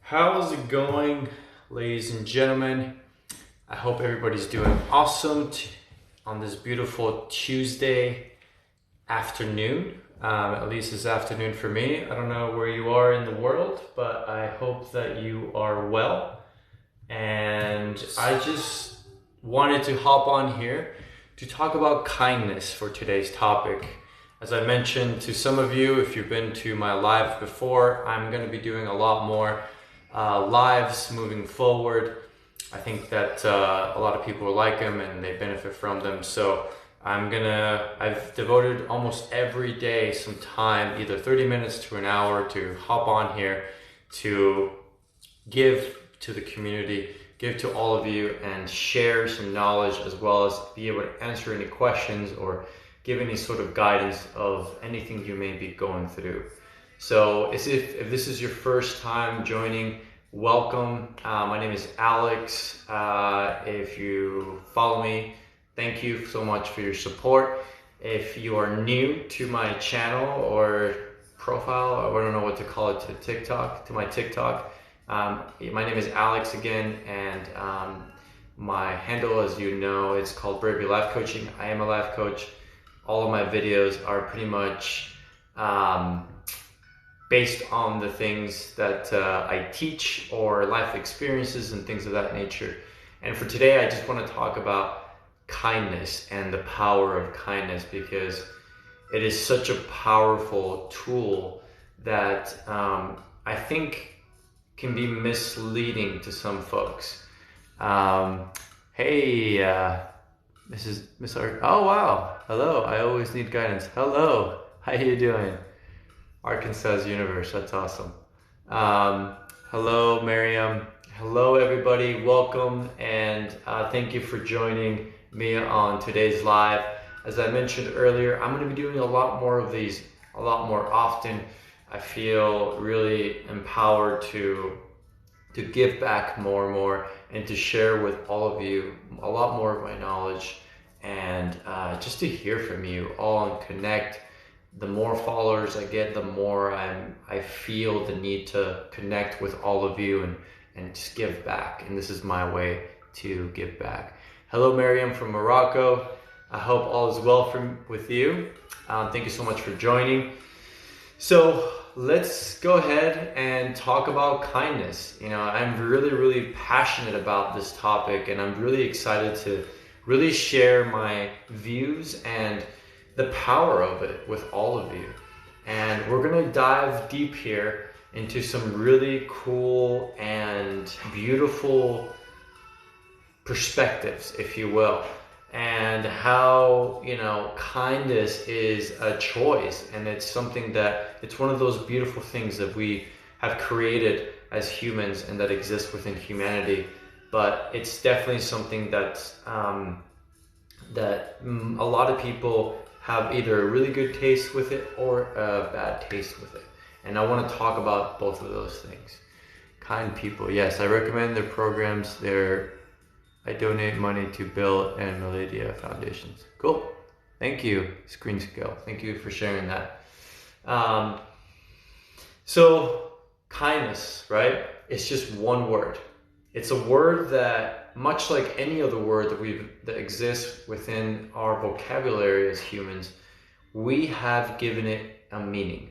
How's it going, ladies and gentlemen? I hope everybody's doing awesome on this beautiful Tuesday afternoon. At least this afternoon for me. I don't know where you are in the world, but I hope that you are well. And I just wanted to hop on here to talk about kindness for today's topic. As I mentioned to some of you, if you've been to my live before, I'm going to be doing a lot more lives moving forward. I think that a lot of people like them and they benefit from them. So I've devoted almost every day some time, either 30 minutes to an hour, to hop on here to give to the community, give to all of you, and share some knowledge, as well as be able to answer any questions or give any sort of guidance of anything you may be going through. So if this is your first time joining, welcome. My name is Alex. If you follow me, thank you so much for your support. If you are new to my channel or profile, I don't know what to call it, to my TikTok, my name is Alex again, and my handle, as you know, it's called Bravery Life Coaching. I am a life coach. All of my videos are pretty much based on the things that I teach, or life experiences and things of that nature. And for today, I just want to talk about kindness and the power of kindness, because it is such a powerful tool that I think can be misleading to some folks. Hey, this is Miss Art. Oh wow, hello. I always need guidance. Hello, how you doing? Arkansas's Universe, that's awesome. Hello, Miriam. Hello, everybody. Welcome, and thank you for joining me on today's live. As I mentioned earlier, I'm going to be doing a lot more of these, a lot more often. I feel really empowered to give back more and more, and to share with all of you a lot more of my knowledge, and just to hear from you all and connect. The more followers I get, the more I feel the need to connect with all of you and just give back. And this is my way to give back. Hello, Miriam from Morocco. I hope all is well with you. Thank you so much for joining. So let's go ahead and talk about kindness. You know, I'm really, really passionate about this topic, and I'm really excited to really share my views and the power of it with all of you. And we're gonna dive deep here into some really cool and beautiful perspectives, if you will, and how, you know, kindness is a choice, and it's something that, it's one of those beautiful things that we have created as humans and that exists within humanity. But it's definitely something that's that a lot of people have either a really good taste with it or a bad taste with it. And I want to talk about both of those things. Kind people, yes, I recommend their programs. I donate money to Bill and Melodia Foundations. Cool. Thank you, Screen Scale. Thank you for sharing that. So kindness, right? It's just one word. It's a word that, much like any other word that exists within our vocabulary as humans, we have given it a meaning.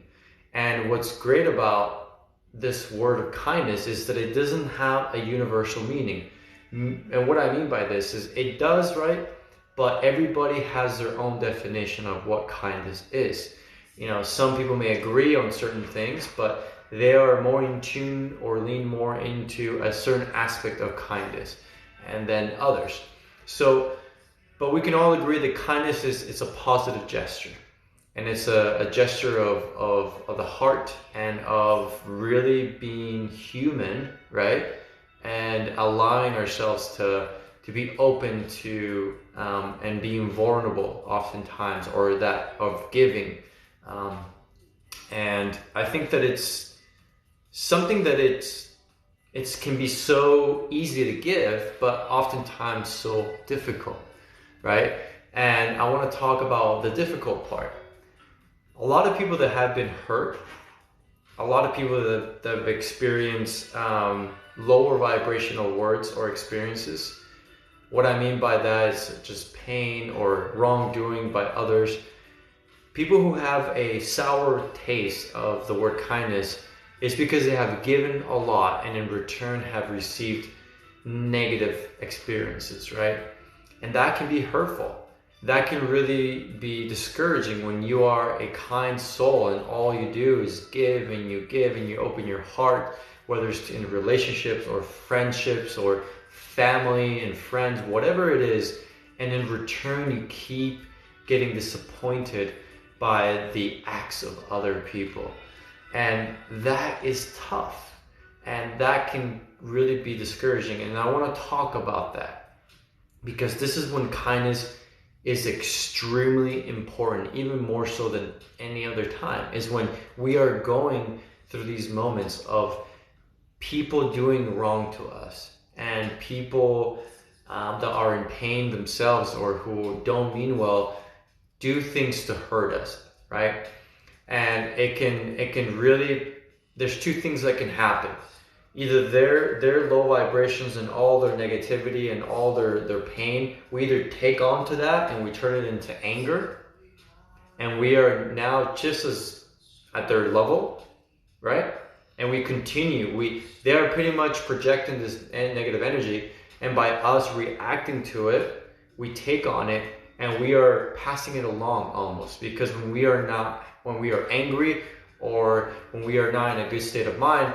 And what's great about this word of kindness is that it doesn't have a universal meaning. And what I mean by this is, it does, right? But everybody has their own definition of what kindness is. You know, some people may agree on certain things, but they are more in tune or lean more into a certain aspect of kindness and then others. So, but we can all agree that kindness is a positive gesture. And it's a gesture of the heart, and of really being human, right? And allowing ourselves to be open to and being vulnerable oftentimes, or that of giving. And I think that it's something that it can be so easy to give, but oftentimes so difficult, right? And I want to talk about the difficult part. A lot of people that have been hurt a lot of people that have experienced lower vibrational words or experiences. What I mean by that is just pain or wrongdoing by others. People who have a sour taste of the word kindness is because they have given a lot and in return have received negative experiences, right? And that can be hurtful. That can really be discouraging when you are a kind soul and all you do is give and you open your heart, whether it's in relationships or friendships or family and friends, whatever it is, and in return you keep getting disappointed by the acts of other people. And that is tough, and that can really be discouraging. And I want to talk about that because this is when kindness is extremely important, even more so than any other time, is when we are going through these moments of people doing wrong to us and people that are in pain themselves or who don't mean well do things to hurt us, right? And it can really, there's two things that can happen. Either their low vibrations and all their negativity and all their pain, we either take on to that and we turn it into anger, and we are now just as at their level, right? And we continue, they are pretty much projecting this negative energy, and by us reacting to it, we take on it and we are passing it along almost, because when we are angry or when we are not in a good state of mind,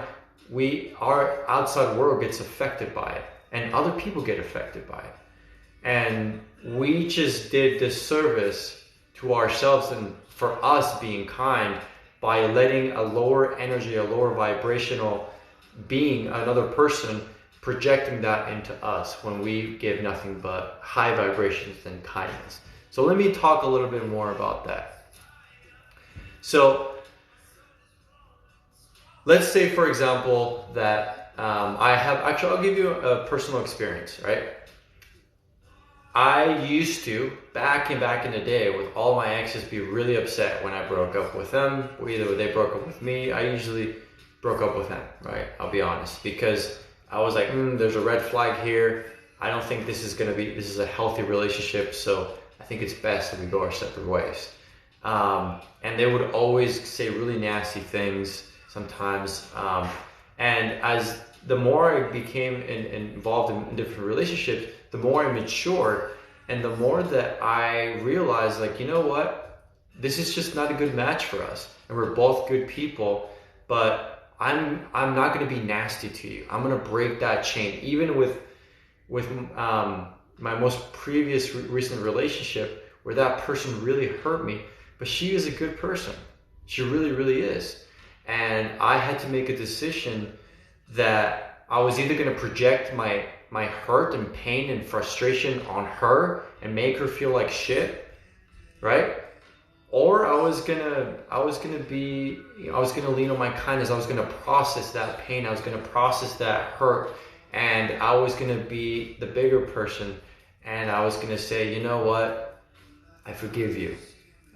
our outside world gets affected by it and other people get affected by it. And we just did disservice to ourselves and for us being kind by letting a lower energy, a lower vibrational being, another person, projecting that into us when we give nothing but high vibrations and kindness. So let me talk a little bit more about that. So let's say, for example, that I'll give you a personal experience, right? I used to, back in the day, with all my exes, be really upset when I broke up with them. Either they broke up with me. I usually broke up with them, right? I'll be honest, because I was like, there's a red flag here. I don't think this is a healthy relationship, so I think it's best that we go our separate ways. And they would always say really nasty things sometimes. And as the more I became involved in different relationships, the more I matured and the more that I realized, like, you know what? This is just not a good match for us. And we're both good people, but I'm not going to be nasty to you. I'm going to break that chain. Even with my most previous recent relationship where that person really hurt me, but she is a good person. She really, really is. And I had to make a decision that I was either going to project my hurt and pain and frustration on her and make her feel like shit, right? Or I was gonna lean on my kindness. I was gonna process that pain. I was gonna process that hurt, and I was gonna be the bigger person. And I was gonna say, you know what? I forgive you.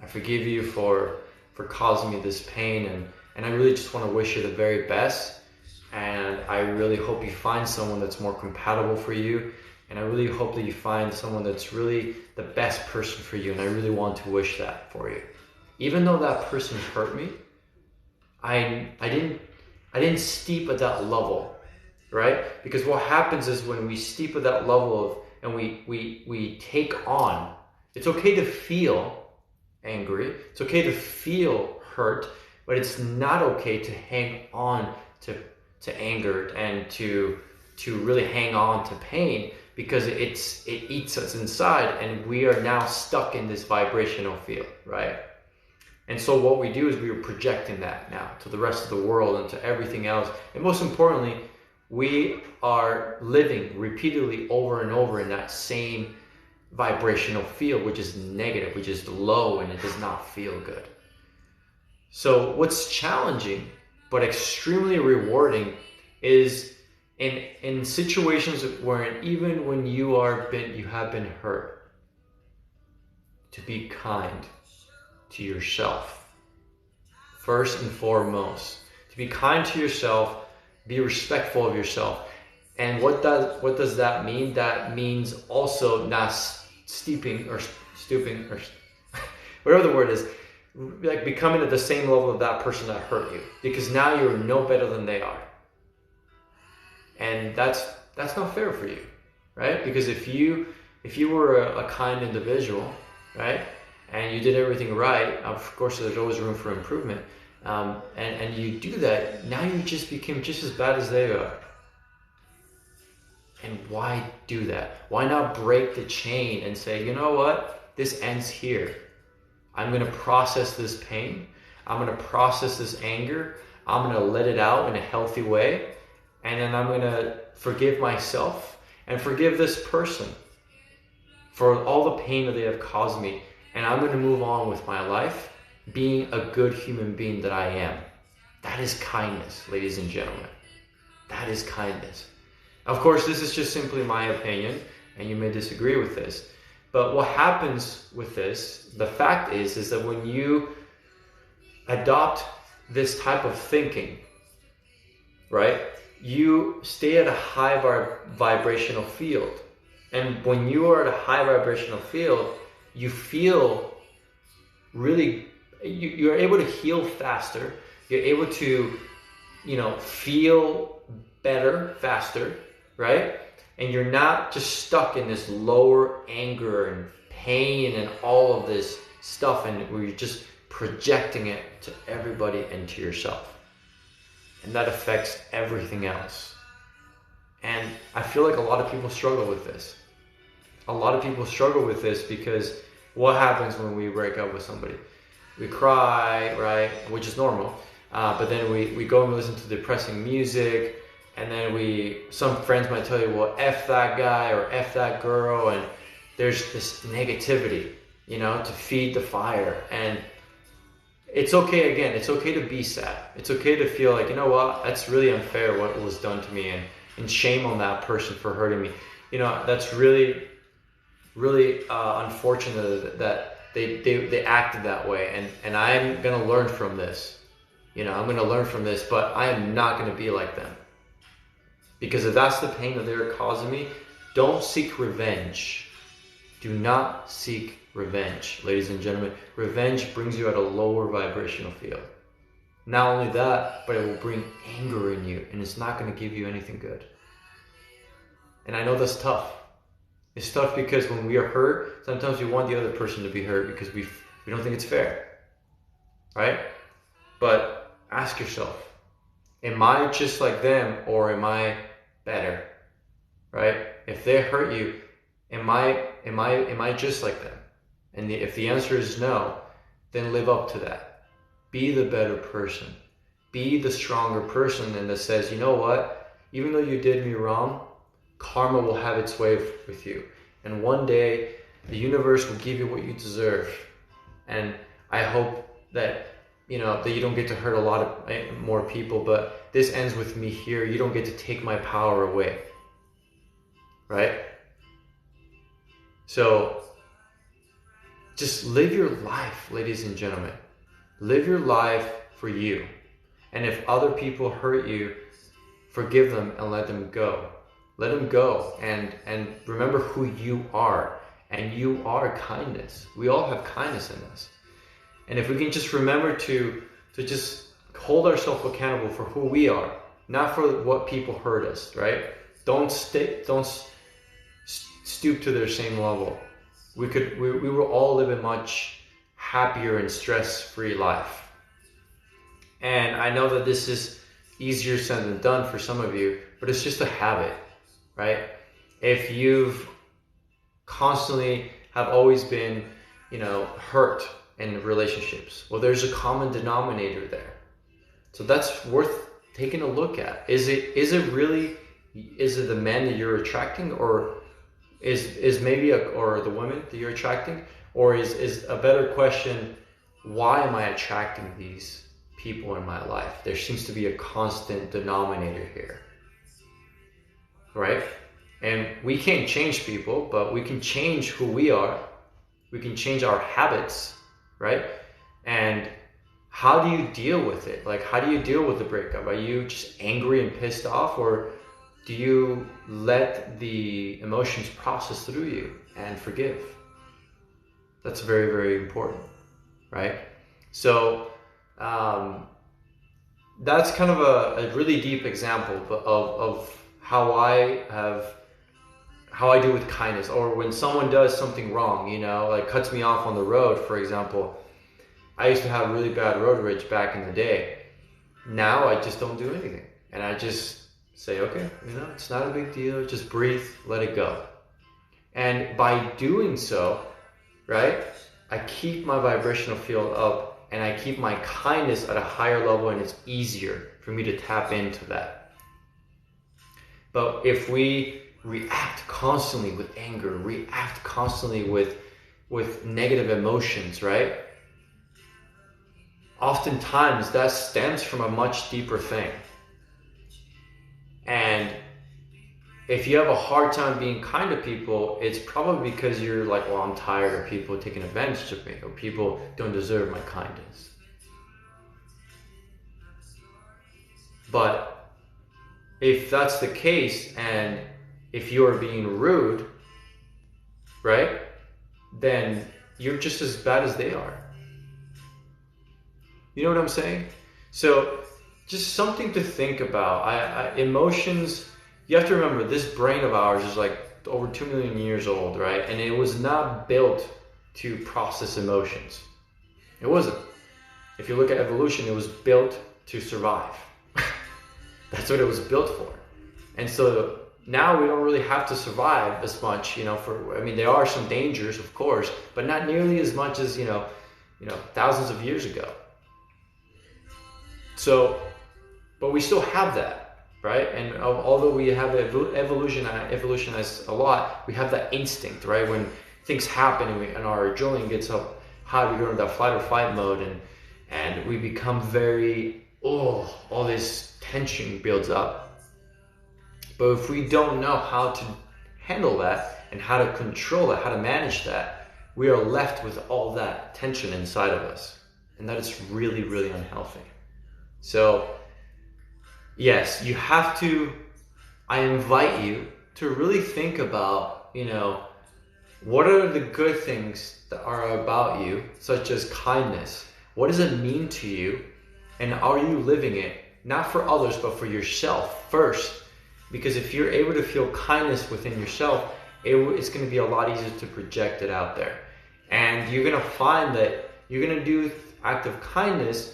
I forgive you for causing me this pain, and I really just want to wish you the very best. And I really hope you find someone that's more compatible for you. And I really hope that you find someone that's really the best person for you. And I really want to wish that for you. Even though that person hurt me, I didn't steep at that level, right? Because what happens is when we steep at that level and we take on, it's okay to feel angry. It's okay to feel hurt, but it's not okay to hang on to anger and to really hang on to pain, because it eats us inside and we are now stuck in this vibrational field, right? And so what we do is we are projecting that now to the rest of the world and to everything else. And most importantly, we are living repeatedly over and over in that same vibrational field, which is negative, which is low, and it does not feel good. So what's challenging but extremely rewarding is in situations where even when you have been hurt, to be kind to yourself. First and foremost, To be kind to yourself, be respectful of yourself. And what does that mean? That means also not stooping or whatever the word is, like becoming at the same level of that person that hurt you, because now you're no better than they are. And that's not fair for you, right? Because if you were a kind individual, right, and you did everything right, of course there's always room for improvement, and you do that, now you just became just as bad as they are. And why do that? Why not break the chain and say, you know what, this ends here. I'm going to process this pain. I'm going to process this anger. I'm going to let it out in a healthy way. And then I'm going to forgive myself and forgive this person for all the pain that they have caused me. And I'm going to move on with my life being a good human being that I am. That is kindness, ladies and gentlemen. That is kindness. Of course, this is just simply my opinion, and you may disagree with this. But what happens with this, the fact is that when you adopt this type of thinking, right, you stay at a high vibrational field. And when you are at a high vibrational field, you feel really, you're able to heal faster. You're able to, feel better faster, right? And you're not just stuck in this lower anger and pain and all of this stuff, and where you're just projecting it to everybody and to yourself. And that affects everything else. And I feel like a lot of people struggle with this. A lot of people struggle with this because what happens when we break up with somebody? We cry, right? Which is normal. But then we go and listen to depressing music. And then some friends might tell you, well, F that guy or F that girl. And there's this negativity, to feed the fire. And it's okay, again, it's okay to be sad. It's okay to feel like, you know what, that's really unfair what was done to me. And shame on that person for hurting me. That's really, really unfortunate that they acted that way. And I'm going to learn from this. I'm going to learn from this, but I am not going to be like them. Because if that's the pain that they're causing me, don't seek revenge. Do not seek revenge, ladies and gentlemen. Revenge brings you at a lower vibrational field. Not only that, but it will bring anger in you, and it's not going to give you anything good. And I know that's tough. It's tough because when we are hurt, sometimes we want the other person to be hurt because we don't think it's fair, right? But ask yourself, am I just like them or am I better, right? If they hurt you, am I just like them? And if the answer is no, then live up to that. Be the better person. Be the stronger person, and that says, you know what? Even though you did me wrong, karma will have its way with you. And one day, the universe will give you what you deserve. And I hope that that you don't get to hurt a lot of more people, but this ends with me here. You don't get to take my power away, right? So just live your life, ladies and gentlemen. Live your life for you. And if other people hurt you, forgive them and let them go. Let them go, and remember who you are. And you are kindness. We all have kindness in us. And if we can just remember to just hold ourselves accountable for who we are, not for what people hurt us, right? Don't stoop to their same level. We will all live a much happier and stress-free life. And I know that this is easier said than done for some of you, but it's just a habit, right? If you've constantly have always been, hurt in relationships, well, there's a common denominator there. So that's worth taking a look at. Is it the man that you're attracting, or is maybe or the women that you're attracting, or is a better question, why am I attracting these people in my life? There seems to be a constant denominator here, right? And we can't change people, but we can change who we are. We can change our habits, right? And how do you deal with it? Like, how do you deal with the breakup? Are you just angry and pissed off, or do you let the emotions process through you and forgive? That's very, very important, right? So that's kind of a really deep example of how I do with kindness. Or when someone does something wrong, you know, like cuts me off on the road, for example. I used to have really bad road rage back in the day. Now I just don't do anything. And I just say, okay, you know, it's not a big deal. Just breathe, let it go. And by doing so, right, I keep my vibrational field up and I keep my kindness at a higher level, and it's easier for me to tap into that. But if we react constantly with anger, react constantly with negative emotions, right? Oftentimes that stems from a much deeper thing. And if you have a hard time being kind to people, it's probably because you're like, well, I'm tired of people taking advantage of me, or people don't deserve my kindness. But if that's the case, and if you're being rude, right, then you're just as bad as they are. You know what I'm saying? So just something to think about. Emotions, you have to remember, this brain of ours is like over 2 million years old, right? And it was not built to process emotions. It wasn't. If you look at evolution, it was built to survive. That's what it was built for. And so now we don't really have to survive as much, you know, there are some dangers, of course, but not nearly as much as, you know, thousands of years ago. So, but we still have that, right? And although we have evolutionized a lot, we have that instinct, right? When things happen and our adrenaline gets up high, we go into that fight or flight mode, and we become very, all this tension builds up. But if we don't know how to handle that and how to control it, how to manage that, we are left with all that tension inside of us. And that is really, really unhealthy. So, yes, you have to, I invite you to really think about, you know, what are the good things that are about you, such as kindness? What does it mean to you? And are you living it, not for others, but for yourself first? Because if you're able to feel kindness within yourself, it's going to be a lot easier to project it out there. And you're going to find that you're going to do act of kindness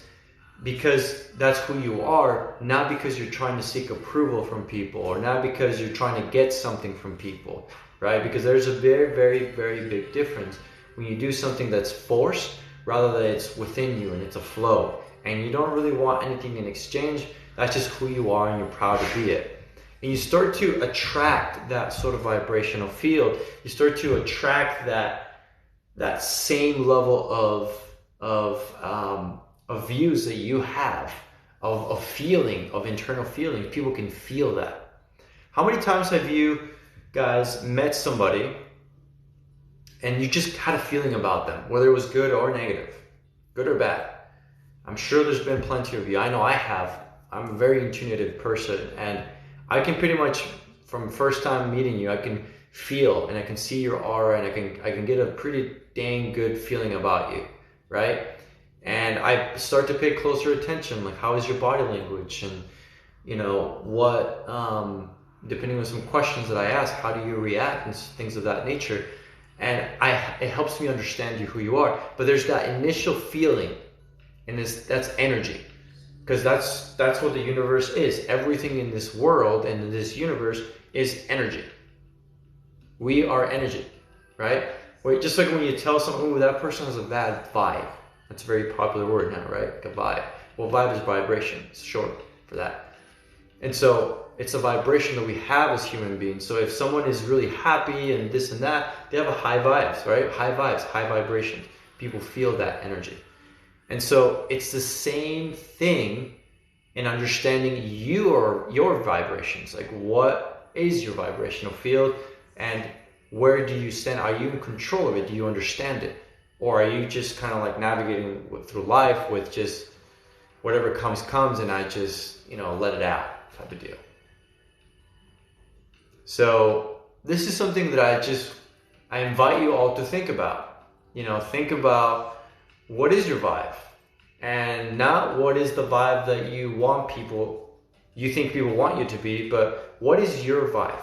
because that's who you are, not because you're trying to seek approval from people, or not because you're trying to get something from people, right? Because there's a very, very, very big difference when you do something that's forced rather than it's within you and it's a flow. And you don't really want anything in exchange. That's just who you are and you're proud to be it. And you start to attract that sort of vibrational field. You start to attract that same level of views that you have, of feeling, of internal feeling. People can feel that. How many times have you guys met somebody and you just had a feeling about them, whether it was good or negative, good or bad? I'm sure there's been plenty of you. I know I have. I'm a very intuitive person, and I can pretty much, from first time meeting you, I can feel and I can see your aura, and I can get a pretty dang good feeling about you, right? And I start to pay closer attention, like how is your body language, and you know what, depending on some questions that I ask, how do you react and things of that nature. And it helps me understand you, who you are. But there's that initial feeling, and that's energy, because that's what the universe is. Everything in this world and in this universe is energy. We are energy, right? Wait, just like when you tell someone, "Ooh, that person has a bad vibe." That's a very popular word now, right? Like a vibe. Well, vibe is vibration. It's short for that. And so it's a vibration that we have as human beings. So if someone is really happy and this and that, they have a high vibes, right? High vibes, high vibrations. People feel that energy. And so it's the same thing in understanding your vibrations. Like, what is your vibrational field, and where do you stand? Are you in control of it? Do you understand it? Or are you just kind of like navigating through life with just whatever comes, and I just, let it out type of deal. So this is something that I invite you all to think about. Think about, what is your vibe? And not what is the vibe that you think people want you to be, but what is your vibe?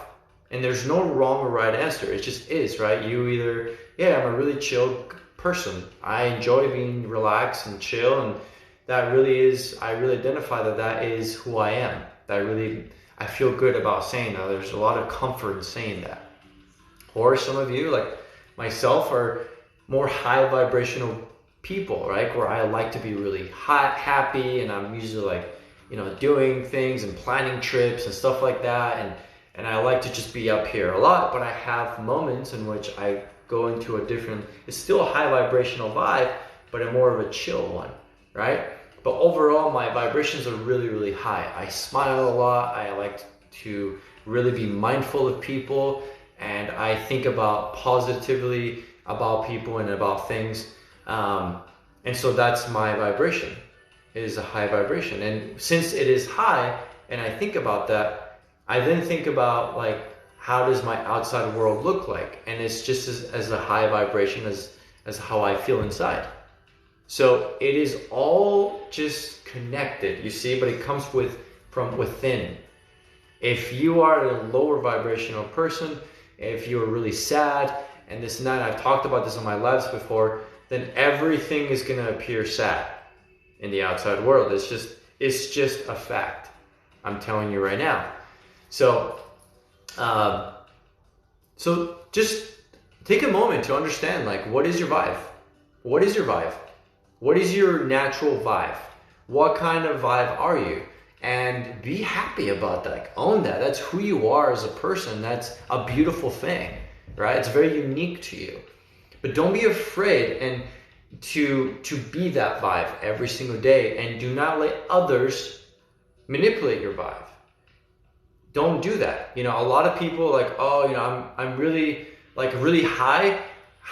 And there's no wrong or right answer. It just is, right? You either, I'm a really chill person. I enjoy being relaxed and chill, and that really is, I really identify that is who I am. I feel good about saying that. There's a lot of comfort in saying that. Or some of you, like myself, are more high vibrational people, right? Where I like to be really happy, and I'm usually like, doing things and planning trips and stuff like that. And I like to just be up here a lot, but I have moments in which I go into it's still a high vibrational vibe, but a more of a chill one, right? But overall, my vibrations are really, really high. I smile a lot. I like to really be mindful of people, and I think about positively about people and about things. And so that's my vibration. It is a high vibration. And since it is high, and I think about that, I then think about, like, how does my outside world look like? And it's just as a high vibration as how I feel inside. So it is all just connected, you see, but it comes from within. If you are a lower vibrational person, if you're really sad, and this and that, I've talked about this on my lives before, then everything is going to appear sad in the outside world. It's just a fact. I'm telling you right now. So just take a moment to understand, like, what is your vibe? What is your vibe? What is your natural vibe? What kind of vibe are you? And be happy about that. Like, own that. That's who you are as a person. That's a beautiful thing, right? It's very unique to you. But don't be afraid and to be that vibe every single day, and do not let others manipulate your vibe. Don't do that. A lot of people like, I'm really, like, really high,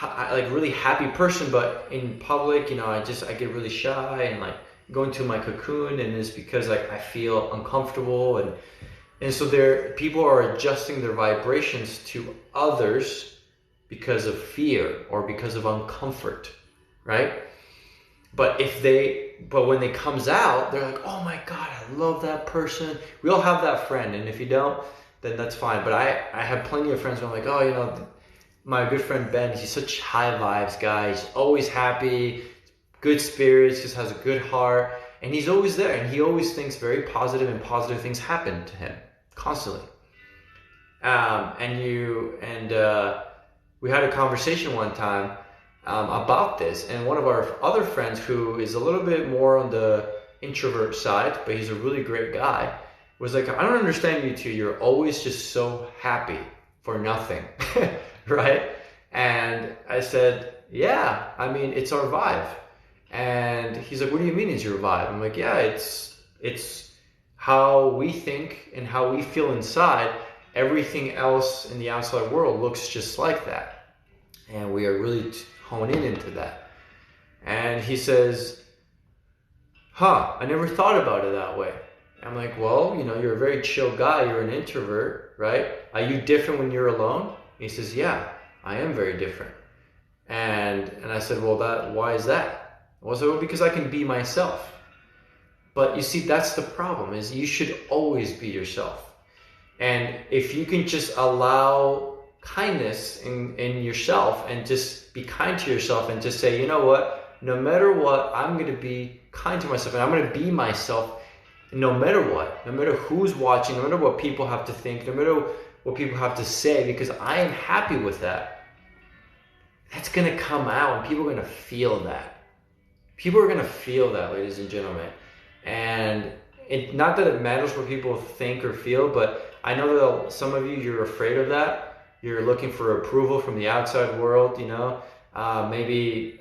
like really happy person, but in public, I get really shy and like go into my cocoon, and it's because, like, I feel uncomfortable, and so people are adjusting their vibrations to others because of fear or because of uncomfort, right? But when it comes out, they're like, oh my God, I love that person. We all have that friend, and if you don't, then that's fine. But I have plenty of friends where I'm like, my good friend Ben, he's such high vibes guy. He's always happy, good spirits, just has a good heart, and he's always there, and he always thinks very positive, and positive things happen to him constantly. We had a conversation one time about this, and one of our other friends, who is a little bit more on the introvert side, but he's a really great guy, was like, I don't understand you two. You're always just so happy for nothing, right? And I said, yeah, I mean, it's our vibe. And he's like, what do you mean it's your vibe? I'm like, yeah, it's how we think and how we feel inside. Everything else in the outside world looks just like that. And we are really honing into that. And he says, I never thought about it that way. I'm like, well, you're a very chill guy. You're an introvert, right? Are you different when you're alone? He says, yeah, I am very different. And I said, well, why is that? Well, so because I can be myself. But you see, that's the problem, is you should always be yourself. And if you can just allow kindness in yourself, and just be kind to yourself, and just say, you know what, no matter what, I'm going to be kind to myself, and I'm going to be myself no matter what, no matter who's watching, no matter what people have to think, no matter what people have to say, because I am happy with that. That's going to come out, and people are going to feel that. People are going to feel that, ladies and gentlemen. And not that it matters what people think or feel, but I know that some of you're afraid of that. You're looking for approval from the outside world, maybe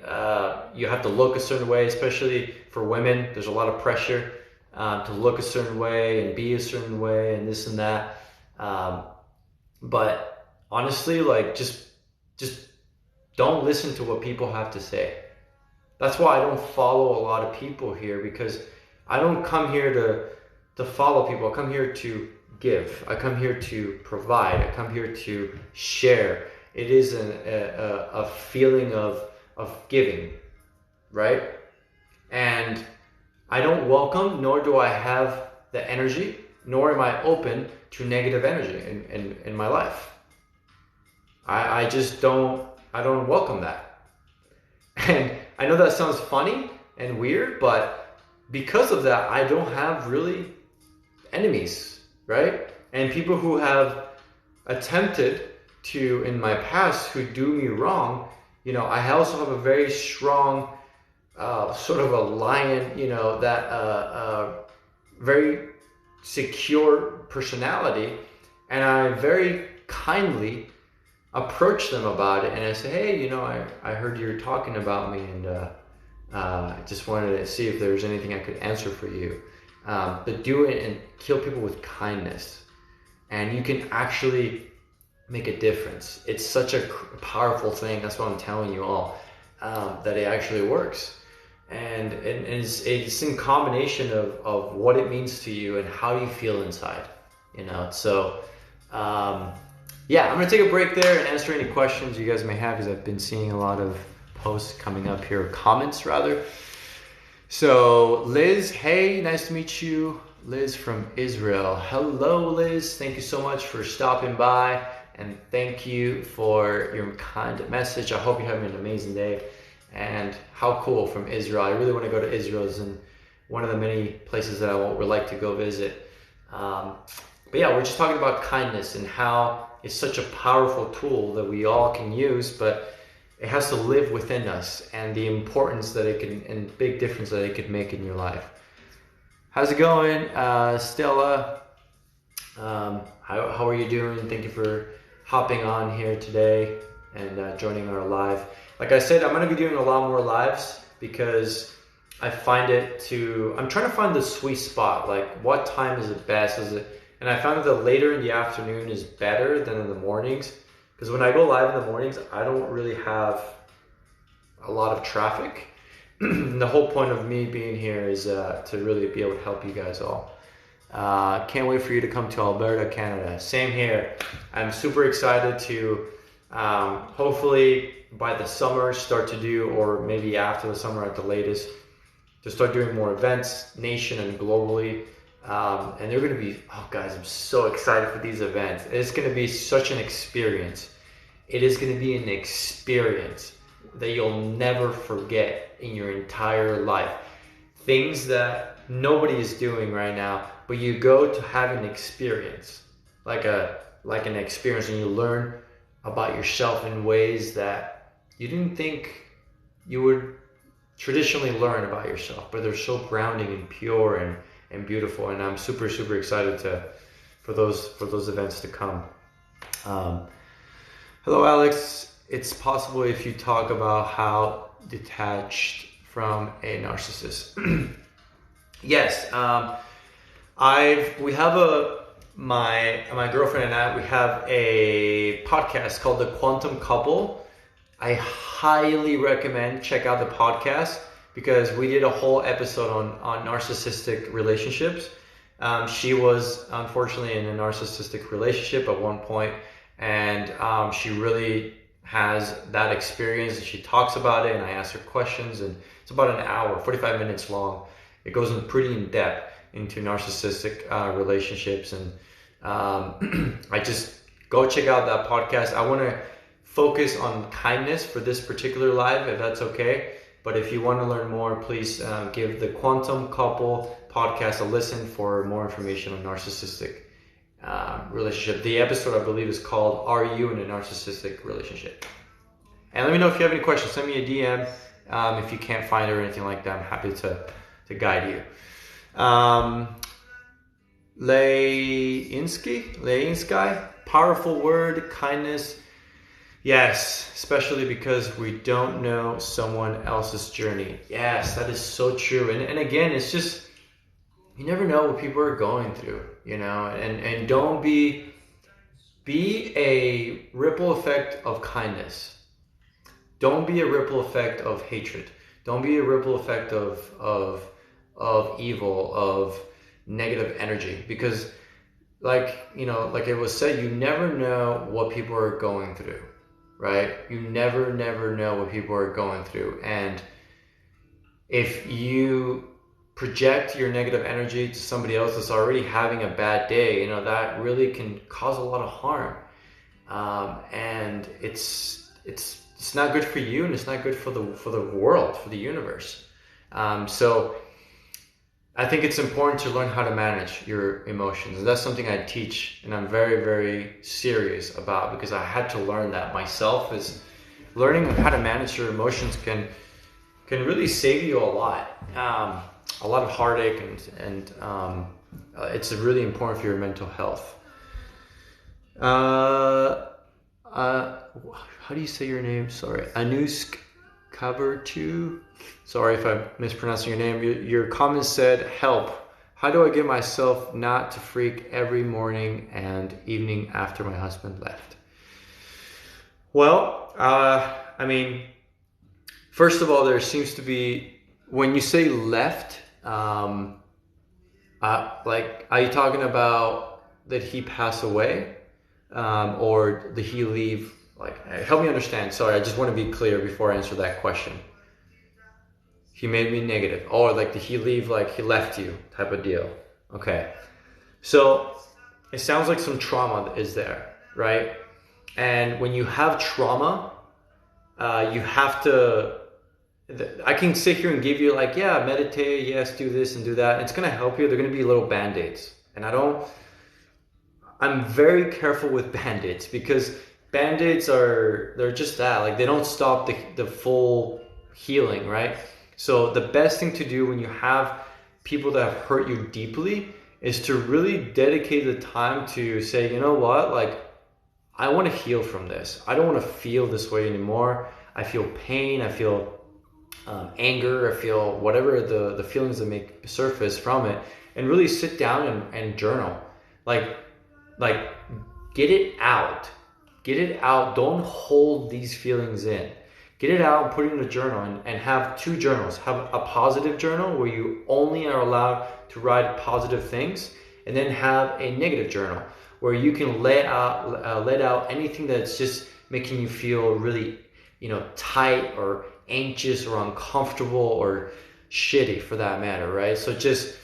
you have to look a certain way, especially for women. There's a lot of pressure to look a certain way and be a certain way and this and that. But honestly, like, just don't listen to what people have to say. That's why I don't follow a lot of people here, because I don't come here to follow people. I come here to give. I come here to provide. I come here to share. It is a feeling of giving, right? And I don't welcome, nor do I have the energy, nor am I open to negative energy in my life. I just don't welcome that. And I know that sounds funny and weird, but because of that, I don't have really enemies, right? And people who have attempted to, in my past, who do me wrong, I also have a very strong sort of a lion, that very secure personality, and I very kindly approach them about it, and I say, hey, I heard you're talking about me, and I just wanted to see if there's anything I could answer for you. But do it and kill people with kindness, and you can actually make a difference. It's such a powerful thing. That's what I'm telling you all, that it actually works. And it's in combination of what it means to you and how you feel inside, So, I'm going to take a break there and answer any questions you guys may have, because I've been seeing a lot of posts coming up here, comments rather. So, Liz, hey, nice to meet you. Liz from Israel. Hello, Liz. Thank you so much for stopping by, and thank you for your kind message. I hope you're having an amazing day. And how cool, from Israel. I really want to go to Israel. It's one of the many places that I would like to go visit. But yeah, we're just talking about kindness and how it's such a powerful tool that we all can use, but it has to live within us, and the importance that it can, and big difference that it could make in your life. How's it going, Stella? How are you doing? Thank you for hopping on here today and joining our live. Like I said, I'm going to be doing a lot more lives, because I find I'm trying to find the sweet spot. Like, what time is it best? And I found that later in the afternoon is better than in the mornings, because when I go live in the mornings, I don't really have a lot of traffic. The whole point of me being here is to really be able to help you guys all. Can't wait for you to come to Alberta, Canada. Same here. I'm super excited to hopefully by the summer start to do, or maybe after the summer at the latest, to start doing more events, nation and globally. And they're going to be, guys, I'm so excited for these events. It's going to be such an experience. It is going to be an experience that you'll never forget in your entire life. Things that nobody is doing right now, but you go to have an experience, like an experience, and you learn about yourself in ways that you didn't think you would traditionally learn about yourself, but they're so grounding and pure and beautiful. And I'm super, super excited for those events to come. Hello, Alex. It's possible if you talk about how detached from a narcissist. Yes. My girlfriend and I, we have a podcast called The Quantum Couple. I highly recommend check out the podcast, because we did a whole episode on narcissistic relationships. She was unfortunately in a narcissistic relationship at one point, and she really has that experience, and she talks about it, and I ask her questions, and it's about an hour, 45 minutes long. It goes in pretty in depth into narcissistic relationships, and I just go check out that podcast. I want to focus on kindness for this particular live, if that's okay. But if you want to learn more, please give the Quantum Couple podcast a listen for more information on narcissistic relationship. The episode, I believe, is called "Are You in a Narcissistic Relationship?" And let me know if you have any questions. Send me a DM if you can't find it or anything like that. I'm happy to guide you. Leinsky, powerful word, kindness. Yes, especially because we don't know someone else's journey. Yes, that is so true. And again, it's just, you never know what people are going through, and don't be a ripple effect of kindness. Don't be a ripple effect of hatred. Don't be a ripple effect of of evil, of negative energy, because like it was said, you never know what people are going through, right? You never know what people are going through. And if you project your negative energy to somebody else that's already having a bad day, that really can cause a lot of harm. And it's not good for you, and it's not good for the world, for the universe. So I think it's important to learn how to manage your emotions. And that's something I teach, and I'm very, very serious about, because I had to learn that myself. Is learning how to manage your emotions can really save you a lot of heartache, and it's really important for your mental health. How do you say your name? Sorry, Anusk Kavertu. Sorry if I'm mispronouncing your name. Your comment said, "Help. How do I get myself not to freak every morning and evening after my husband left?" Well, I mean, first of all, there seems to be, when you say left, like, are you talking about that he passed away, or did he leave? Like, help me understand. Sorry, I just want to be clear before I answer that question. He made me negative. Or like, did he leave, like he left you type of deal? Okay. So it sounds like some trauma is there, right? And when you have trauma, you have to, I can sit here and give you like, yeah, meditate, yes, do this and do that. It's going to help you. They're going to be little band-aids. And I'm very careful with band-aids, because band-aids they're just that. Like, they don't stop the full healing, right? So the best thing to do when you have people that have hurt you deeply is to really dedicate the time to say, you know what, like, I want to heal from this. I don't want to feel this way anymore. I feel pain. I feel anger. I feel whatever the feelings that make surface from it, and really sit down and journal. Like get it out. Get it out. Don't hold these feelings in. Get it out and put it in a journal, and have two journals. Have a positive journal where you only are allowed to write positive things, and then have a negative journal where you can let out anything that's just making you feel really, tight or anxious or uncomfortable or shitty, for that matter, right? So just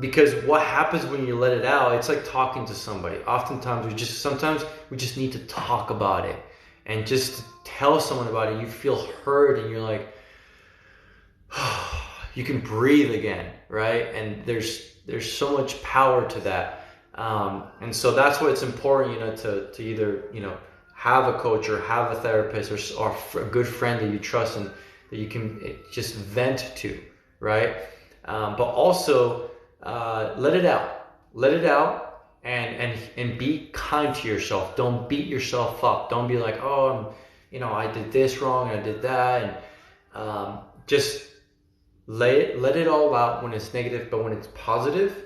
because what happens when you let it out, it's like talking to somebody. Oftentimes we just need to talk about it, and just tell someone about it. You feel heard, and you're like, you can breathe again, right? And there's so much power to that. And so that's why it's important, to either, have a coach or have a therapist or a good friend that you trust and that you can just vent to, right? But also let it out, and be kind to yourself. Don't beat yourself up. Don't be like, oh, I did this wrong, I did that, and just let it all out when it's negative. But when it's positive,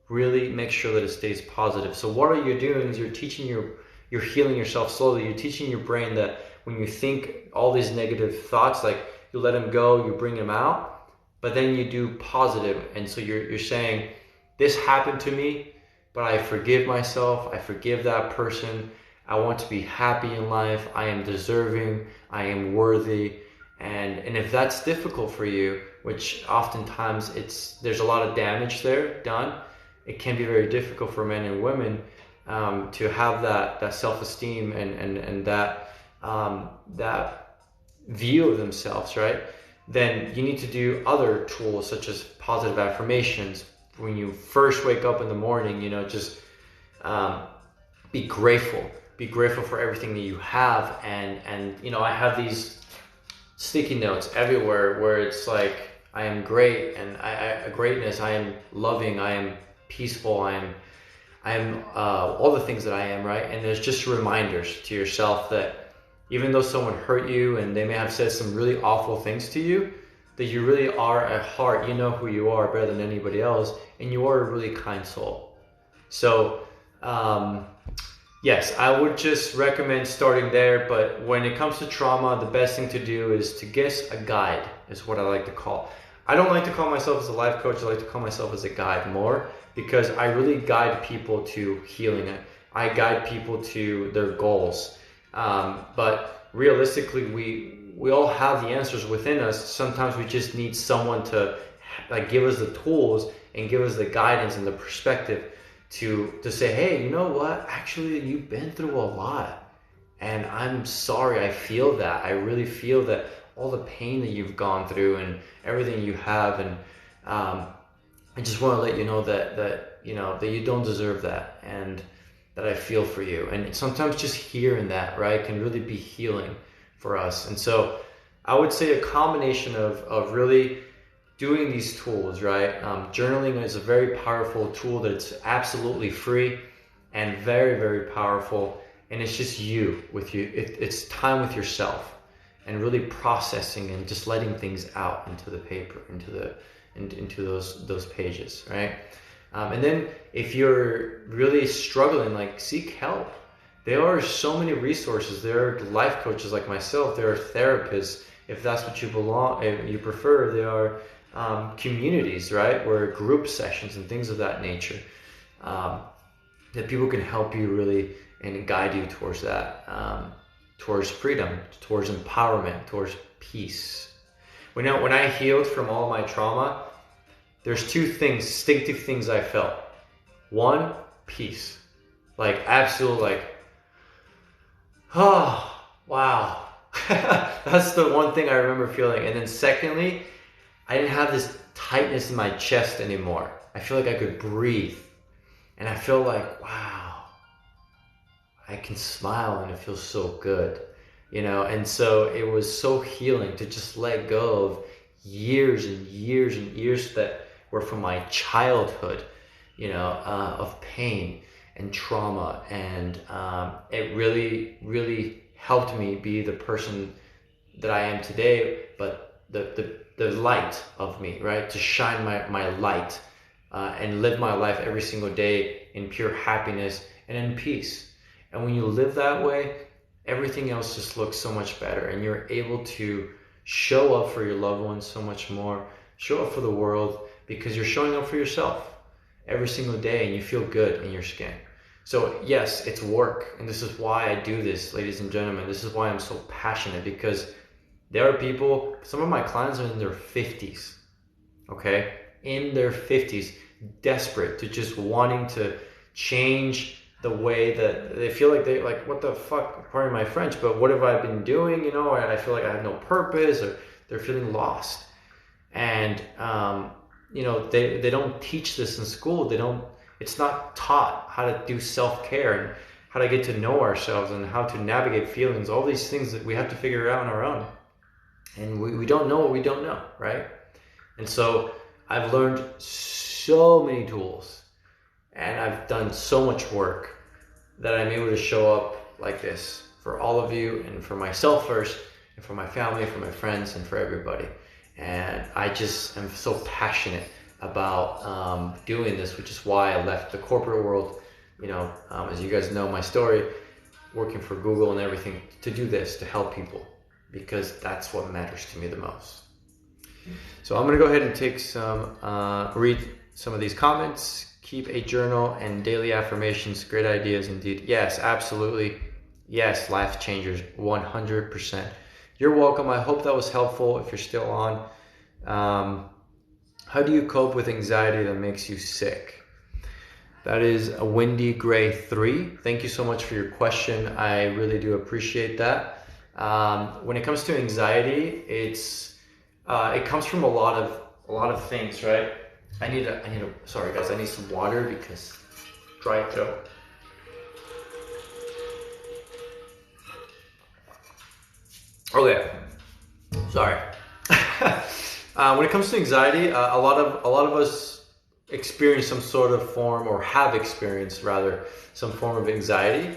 really make sure that it stays positive. So what are you doing is you're healing yourself slowly. You're teaching your brain that when you think all these negative thoughts, like, you let them go, you bring them out, but then you do positive. And so you're saying, this happened to me, but I forgive myself. I forgive that person. I want to be happy in life. I am deserving. I am worthy. And if that's difficult for you, which oftentimes there's a lot of damage there done, it can be very difficult for men and women to have that self-esteem and that view of themselves, right? Then you need to do other tools such as positive affirmations. When you first wake up in the morning, just be grateful. Be grateful for everything that you have. And I have these sticky notes everywhere where it's like, I am great, and greatness, I am loving, I am peaceful, I am all the things that I am, right? And there's just reminders to yourself that even though someone hurt you and they may have said some really awful things to you, that you really are at heart, you know who you are better than anybody else, and you are a really kind soul. So yes, I would just recommend starting there. But when it comes to trauma, the best thing to do is to get a guide, is what I like to call. I don't like to call myself as a life coach. I like to call myself as a guide more, because I really guide people to healing. I guide people to their goals. But realistically, we all have the answers within us. Sometimes we just need someone to like give us the tools and give us the guidance and the perspective to say, hey, you know what? Actually, you've been through a lot, and I'm sorry. I feel that. I really feel that all the pain that you've gone through and everything you have, and I just want to let you know that you know that you don't deserve that, and that I feel for you. And sometimes just hearing that, right, can really be healing for us. And so I would say a combination of really doing these tools, right? Journaling is a very powerful tool that's absolutely free and very, very powerful. And it's just you with you. It's time with yourself and really processing and just letting things out into the paper, into those pages, right? And then if you're really struggling, like, seek help. There are so many resources. There are life coaches like myself. There are therapists, if that's what if you prefer. There are communities, right, where group sessions and things of that nature, that people can help you really and guide you towards that, towards freedom, towards empowerment, towards peace. When I healed from all my trauma, there's two things, distinctive things I felt. One, peace. Like, absolute, like, oh, wow. That's the one thing I remember feeling. And then secondly, I didn't have this tightness in my chest anymore. I feel like I could breathe. And I feel like, wow, I can smile and it feels so good. You know, and so it was so healing to just let go of years and years and years that were from my childhood, you know, of pain and trauma. And it really, really helped me be the person that I am today, but the light of me, right? To shine my light and live my life every single day in pure happiness and in peace. And when you live that way, everything else just looks so much better, and you're able to show up for your loved ones so much more, show up for the world, because you're showing up for yourself every single day and you feel good in your skin. So yes, it's work, and this is why I do this, ladies and gentlemen. This is why I'm so passionate, because there are people, some of my clients are in their 50s, okay? In their 50s, desperate to just wanting to change the way that they feel like what the fuck, pardon my French, but what have I been doing, you know? I feel like I have no purpose, or they're feeling lost. And, you know, they don't teach this in school. It's not taught how to do self-care and how to get to know ourselves and how to navigate feelings, all these things that we have to figure out on our own. And we don't know what we don't know, right? And so I've learned so many tools, and I've done so much work that I'm able to show up like this for all of you, and for myself first, and for my family, for my friends, and for everybody. And I just am so passionate about doing this, which is why I left the corporate world, you know, as you guys know my story, working for Google and everything, to do this, to help people, because that's what matters to me the most. So I'm going to go ahead and take read some of these comments. Keep a journal and daily affirmations. Great ideas indeed. Yes, absolutely. Yes, life changers, 100%. You're welcome. I hope that was helpful if you're still on. How do you cope with anxiety that makes you sick? That is a Windy Gray 3. Thank you so much for your question. I really do appreciate that. When it comes to anxiety, it comes from a lot of things, right? Sorry guys, I need some water because dry throat. Okay, sorry. When it comes to anxiety, a lot of us experience some sort of form, or have experienced rather, some form of anxiety.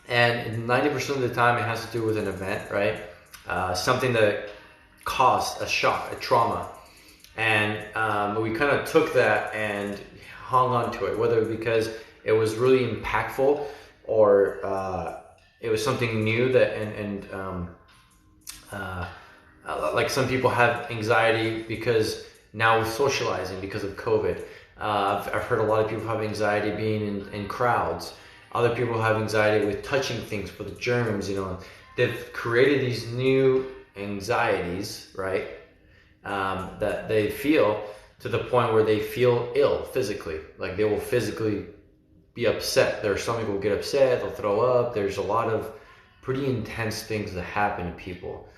And 90% of the time it has to do with an event, right? Something that caused a shock, a trauma. And we kind of took that and hung on to it, whether because it was really impactful, or it was something new that like some people have anxiety because now with socializing because of COVID. I've heard a lot of people have anxiety being in crowds. Other people have anxiety with touching things for the germs, They've created these new anxieties, right? That they feel to the point where they feel ill physically. Like they will physically be upset. Their stomach will get upset, they'll throw up. There's a lot of pretty intense things that happen to people.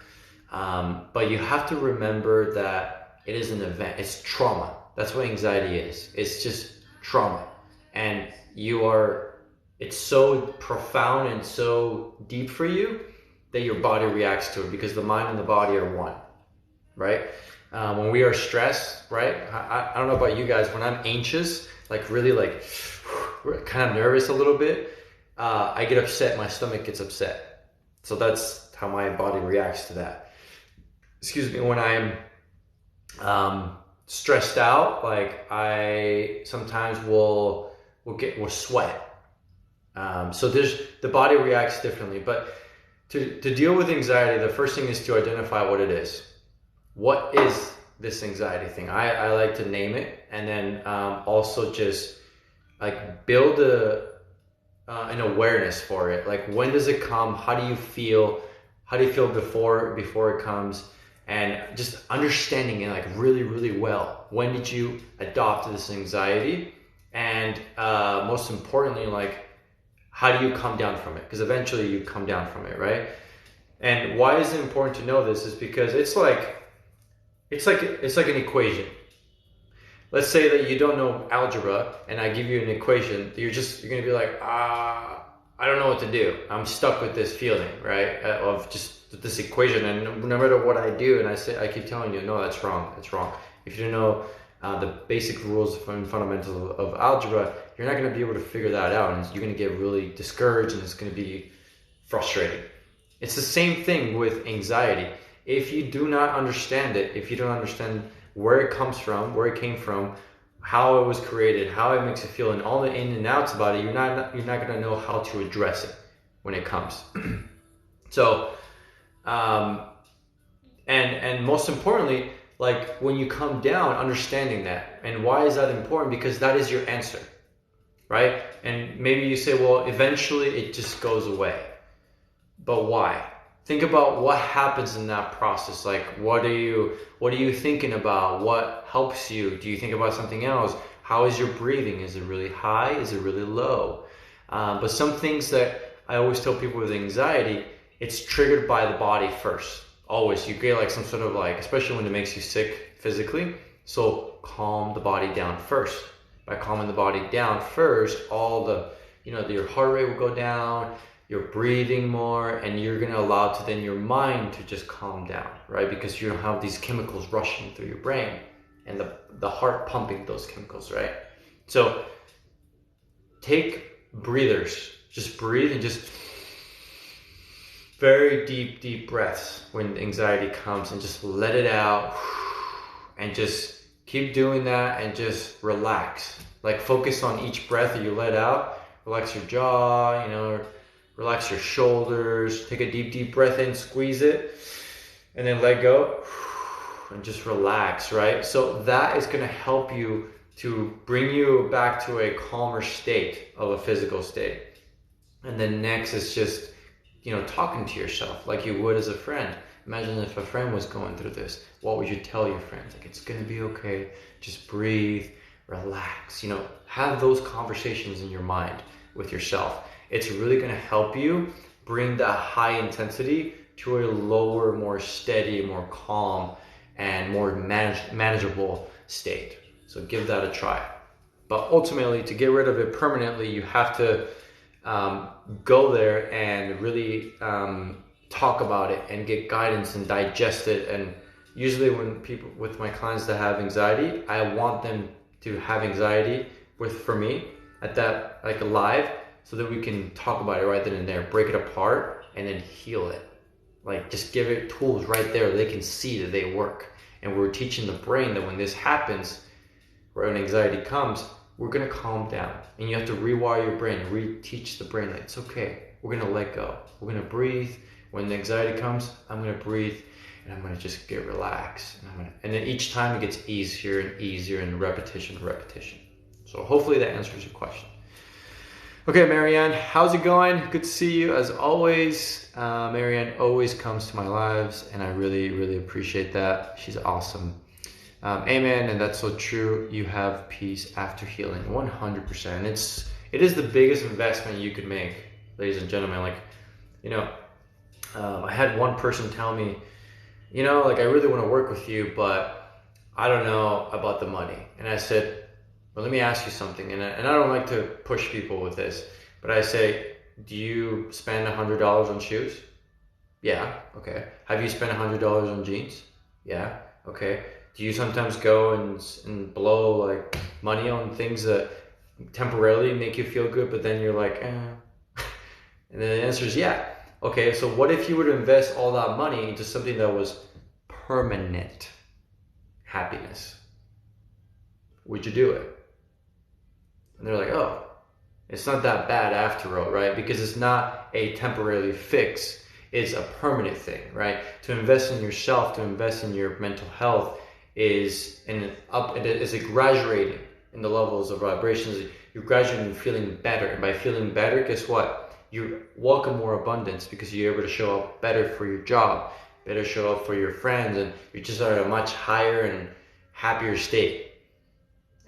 But you have to remember that it is an event. It's trauma. That's what anxiety is. It's just trauma. And it's so profound and so deep for you that your body reacts to it, because the mind and the body are one, right? When we are stressed, right? I don't know about you guys, when I'm anxious, like really like kind of nervous a little bit, I get upset, my stomach gets upset. So that's how my body reacts to that. Excuse me, when I'm stressed out, like I sometimes will sweat. So the body reacts differently. But to deal with anxiety, the first thing is to identify what it is. What is this anxiety thing? I like to name it, and then also just like build an awareness for it. Like, when does it come? How do you feel? How do you feel before it comes? And just understanding it like really, really well. When did you adopt this anxiety? And most importantly, like, how do you come down from it? Because eventually you come down from it, right? And why is it important to know this? Is because it's like an equation. Let's say that you don't know algebra, and I give you an equation. You're gonna be like, I don't know what to do. I'm stuck with this feeling, right? Of just this equation, and no matter what I do, and I keep telling you, no, that's wrong. That's wrong. If you don't know the basic rules and fundamentals of algebra, you're not going to be able to figure that out, and you're going to get really discouraged, and it's going to be frustrating. It's the same thing with anxiety. If you do not understand it, if you don't understand where it comes from, where it came from, how it was created, how it makes you feel, and all the in and outs about it, you're not going to know how to address it when it comes. So, and most importantly, like when you come down, understanding that. And why is that important? Because that is your answer, right? And maybe you say, well, eventually it just goes away. But why? Think about what happens in that process. Like, what are you thinking about? What helps you? Do you think about something else? How is your breathing? Is it really high? Is it really low? But some things that I always tell people with anxiety, it's triggered by the body first. Always. You get like some sort of like, especially when it makes you sick physically. So calm the body down first. By calming the body down first, all the, your heart rate will go down, you're breathing more, and you're going to allow to then your mind to just calm down, right? Because you don't have these chemicals rushing through your brain and the heart pumping those chemicals, right? So take breathers. Just breathe and just very deep breaths when anxiety comes, and just let it out, and just keep doing that, and just relax. Like, focus on each breath that you let out. Relax your jaw, relax your shoulders. Take a deep breath in, squeeze it, and then let go, and just relax, right? So that is going to help you to bring you back to a calmer state of a physical state. And then next is just, talking to yourself like you would as a friend. Imagine if a friend was going through this. What would you tell your friends? Like, it's going to be okay. Just breathe, relax. Have those conversations in your mind with yourself. It's really going to help you bring that high intensity to a lower, more steady, more calm, and more manageable state. So give that a try. But ultimately, to get rid of it permanently, you have to go there and really talk about it and get guidance and digest it. And usually when people, with my clients that have anxiety, I want them to have anxiety for me at that, like, live, so that we can talk about it right then and there, break it apart, and then heal it. Like, just give it tools right there. They can see that they work. And we're teaching the brain that when this happens, when anxiety comes, we're going to calm down. And you have to rewire your brain, reteach the brain that it's okay. We're going to let go. We're going to breathe. When the anxiety comes, I'm going to breathe. and I'm gonna just get relaxed. And then each time it gets easier and easier, and repetition. So hopefully that answers your question. Okay, Marianne, how's it going? Good to see you as always. Marianne always comes to my lives, and I really, really appreciate that. She's awesome. Amen, and that's so true. You have peace after healing, 100%. It is the biggest investment you could make, ladies and gentlemen. Like, I had one person tell me, like, I really want to work with you, but I don't know about the money. And I said, well, let me ask you something. And I don't like to push people with this, but I say, do you spend $100 on shoes? Yeah. Okay. Have you spent $100 on jeans? Yeah. Okay. Do you sometimes go and blow like money on things that temporarily make you feel good, but then you're like, eh? And then the answer is yeah. Okay. So what if you were to invest all that money into something that was permanent happiness? Would you do it? And they're like, oh, it's not that bad after all, right? Because it's not a temporary fix, it's a permanent thing, right? To invest in yourself, to invest in your mental health is a graduating in the levels of vibrations. You're graduating and feeling better. And by feeling better, guess what? You welcome more abundance because you're able to show up better for your job, better show up for your friends, and you're just at a much higher and happier state.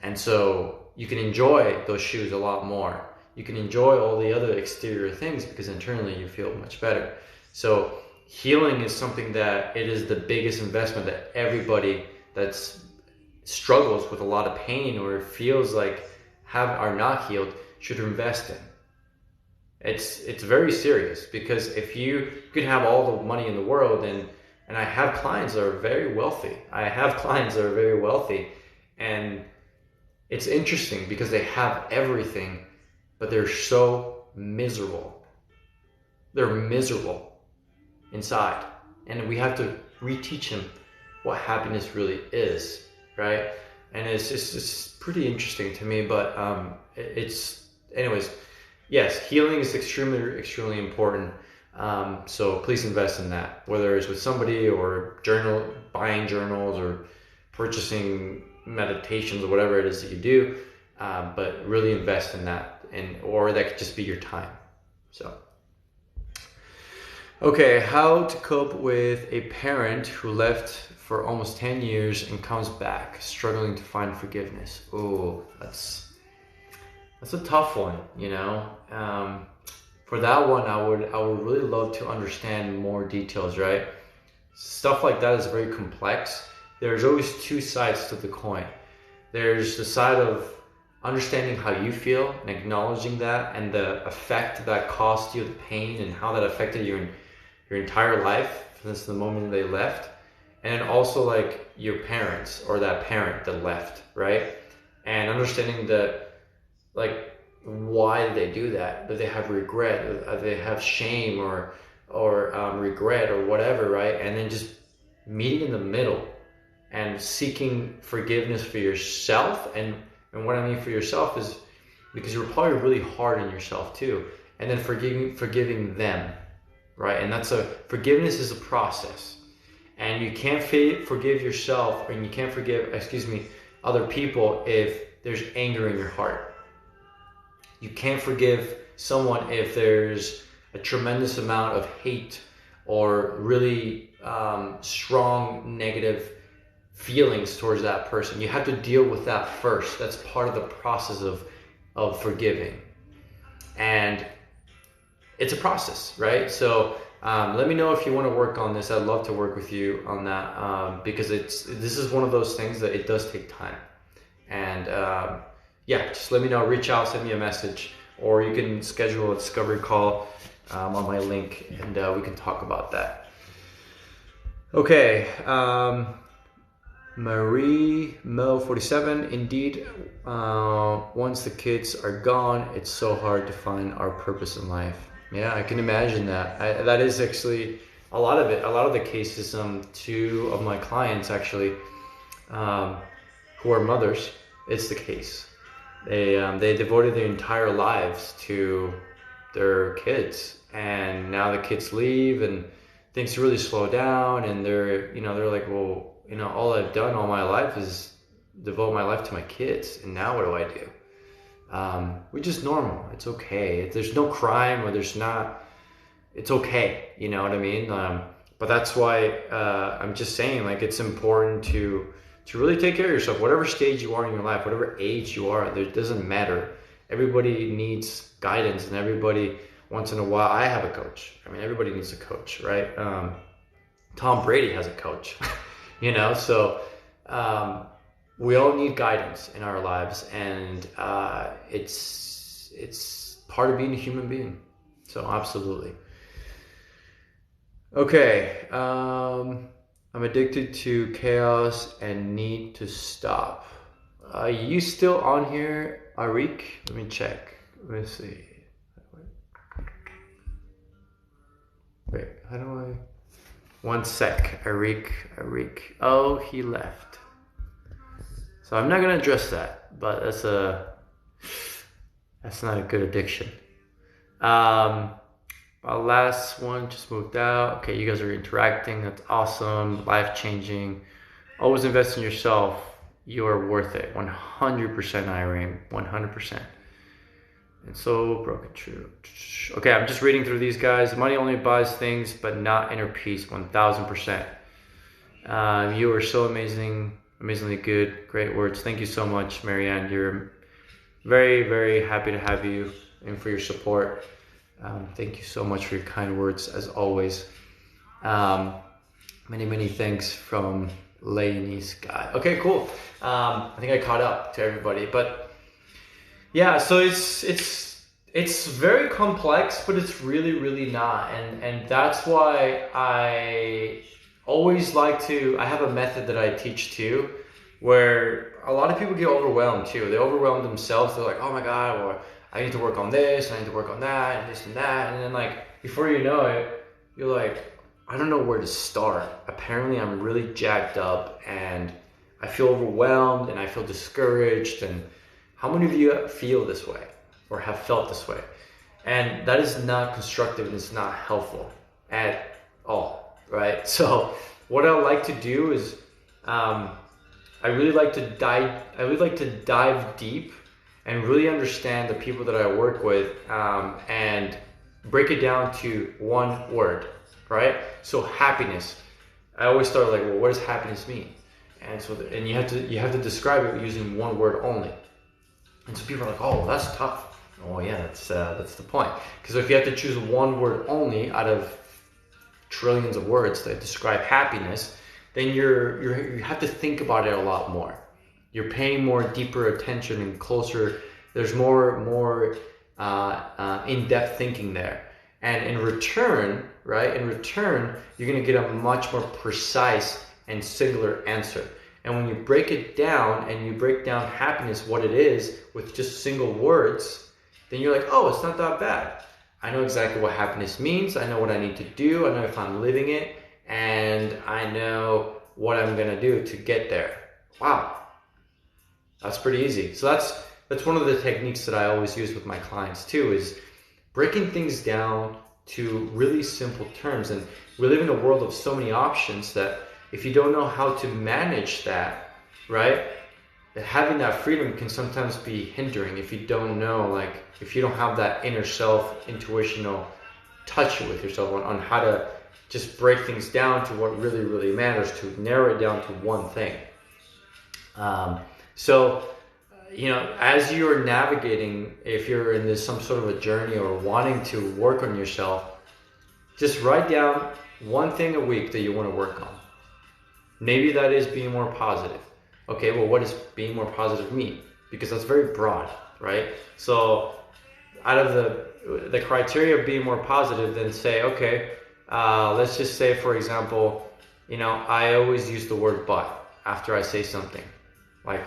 And so you can enjoy those shoes a lot more. You can enjoy all the other exterior things because internally you feel much better. So healing is something that it is the biggest investment that everybody that struggles with a lot of pain or feels like are not healed should invest in. It's very serious, because if you could have all the money in the world, and I have clients that are very wealthy. And it's interesting because they have everything, but they're so miserable. They're miserable inside. And we have to reteach them what happiness really is, right? And it's pretty interesting to me, but anyways, yes, healing is extremely, extremely important. So please invest in that, whether it's with somebody or buying journals or purchasing meditations or whatever it is that you do, but really invest in that, or that could just be your time. So, okay, how to cope with a parent who left for almost 10 years and comes back, struggling to find forgiveness. Oh, that's a tough one, For that one, I would really love to understand more details, right? Stuff like that is very complex. There's always two sides to the coin. There's the side of understanding how you feel and acknowledging that, and the effect that caused you, the pain, and how that affected your entire life since the moment they left. And also like your parents or that parent that left, right? And understanding that, like, why did they do that? Do they have regret? Do they have shame or regret or whatever, right? And then just meeting in the middle and seeking forgiveness for yourself. And what I mean for yourself is because you're probably really hard on yourself too. And then forgiving them, right? And forgiveness is a process. And you can't forgive yourself, and you can't forgive, other people if there's anger in your heart. You can't forgive someone if there's a tremendous amount of hate or really strong negative feelings towards that person. You have to deal with that first. That's part of the process of forgiving. And it's a process, right? So let me know if you want to work on this. I'd love to work with you on that, because this is one of those things that it does take time. And just let me know. Reach out, send me a message, or you can schedule a discovery call on my link, and we can talk about that. Okay. Marie Mo 47. Indeed, once the kids are gone, it's so hard to find our purpose in life. Yeah, I can imagine that. That is actually a lot of it. A lot of the cases, two of my clients actually, who are mothers, it's the case. They devoted their entire lives to their kids, and now the kids leave, and things really slow down, and they're like, well, all I've done all my life is devote my life to my kids, and now what do I do? Which is normal. It's okay. There's no crime, or there's not. It's okay. You know what I mean? But that's why I'm just saying, like, it's important to really take care of yourself. Whatever stage you are in your life, whatever age you are, it doesn't matter. Everybody needs guidance, and everybody, once in a while, I have a coach. I mean, everybody needs a coach, right? Tom Brady has a coach, so we all need guidance in our lives, and it's part of being a human being. So absolutely. Okay, I'm addicted to chaos and need to stop. Are you still on here, Arik? Let me check. Let me see. Wait, how do I? One sec, Arik. Oh, he left. So I'm not gonna address that, but that's not a good addiction. Our last one just moved out. Okay, you guys are interacting. That's awesome. Life-changing. Always invest in yourself. You are worth it. 100%, Irene. 100%. And so broken true. Okay, I'm just reading through these guys. Money only buys things, but not inner peace. 1000%. You are so amazing. Amazingly good. Great words. Thank you so much, Marianne. You're very, very happy to have you and for your support. Thank you so much for your kind words, as always. Many, many thanks from Lainey's guy. Okay, cool. I think I caught up to everybody, but yeah, so it's very complex, but it's really, really not, and that's why I always like to. I have a method that I teach too, where a lot of people get overwhelmed too. They overwhelm themselves. They're like, oh my God, or I need to work on this, I need to work on that, and this and that. And then, like, before you know it, you're like, I don't know where to start. Apparently, I'm really jacked up, and I feel overwhelmed, and I feel discouraged. And how many of you feel this way or have felt this way? And that is not constructive, and it's not helpful at all, right? So what I like to do is I really like to dive deep and really understand the people that I work with, and break it down to one word, right? So happiness. I always start like, well, what does happiness mean? And so, and you have to describe it using one word only. And so people are like, oh, that's tough. Oh yeah, that's the point. Because if you have to choose one word only out of trillions of words that describe happiness, then you have to think about it a lot more. You're paying more deeper attention and closer. There's more in-depth thinking there. And in return, right? In return, you're going to get a much more precise and singular answer. And when you break it down and you break down happiness, what it is, with just single words, then you're like, oh, it's not that bad. I know exactly what happiness means. I know what I need to do. I know if I'm living it, and I know what I'm going to do to get there. Wow. That's pretty easy. So that's one of the techniques that I always use with my clients too, is breaking things down to really simple terms. And we live in a world of so many options that if you don't know how to manage that, right, having that freedom can sometimes be hindering if you don't know, like, if you don't have that inner self, intuitional touch with yourself on how to just break things down to what really, really matters, to narrow it down to one thing. So, as you're navigating, if you're in some sort of a journey or wanting to work on yourself, just write down one thing a week that you want to work on. Maybe that is being more positive. Okay, well, what does being more positive mean? Because that's very broad, right? So out of the criteria of being more positive, then say, okay, let's just say, for example, I always use the word but after I say something. Like,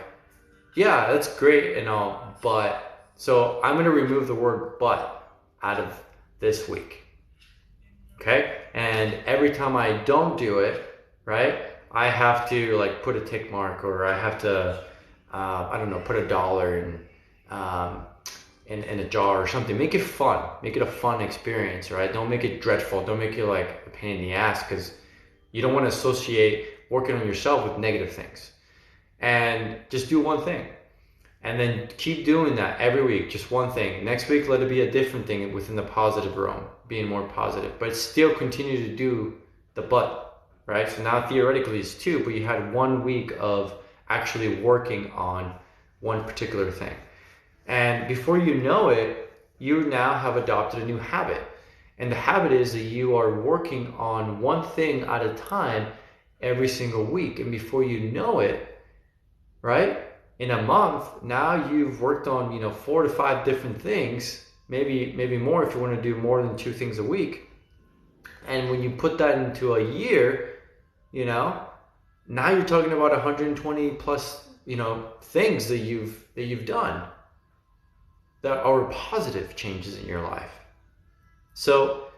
yeah, that's great and all, but, so I'm going to remove the word but out of this week. Okay? And every time I don't do it, right, I have to like put a tick mark, or I have to, put $1 in a jar or something. Make it fun. Make it a fun experience, right? Don't make it dreadful. Don't make it like a pain in the ass, because you don't want to associate working on yourself with negative things. And just do one thing. And then keep doing that every week, just one thing. Next week, let it be a different thing within the positive realm, being more positive. But still continue to do the but, right? So now theoretically it's 2, but you had 1 week of actually working on one particular thing. And before you know it, you now have adopted a new habit. And the habit is that you are working on one thing at a time every single week. And before you know it, right, in a month, now you've worked on, 4 to 5 different things, maybe more if you want to do more than 2 things a week. And when you put that into a year, now you're talking about 120 plus, things that you've done that are positive changes in your life. So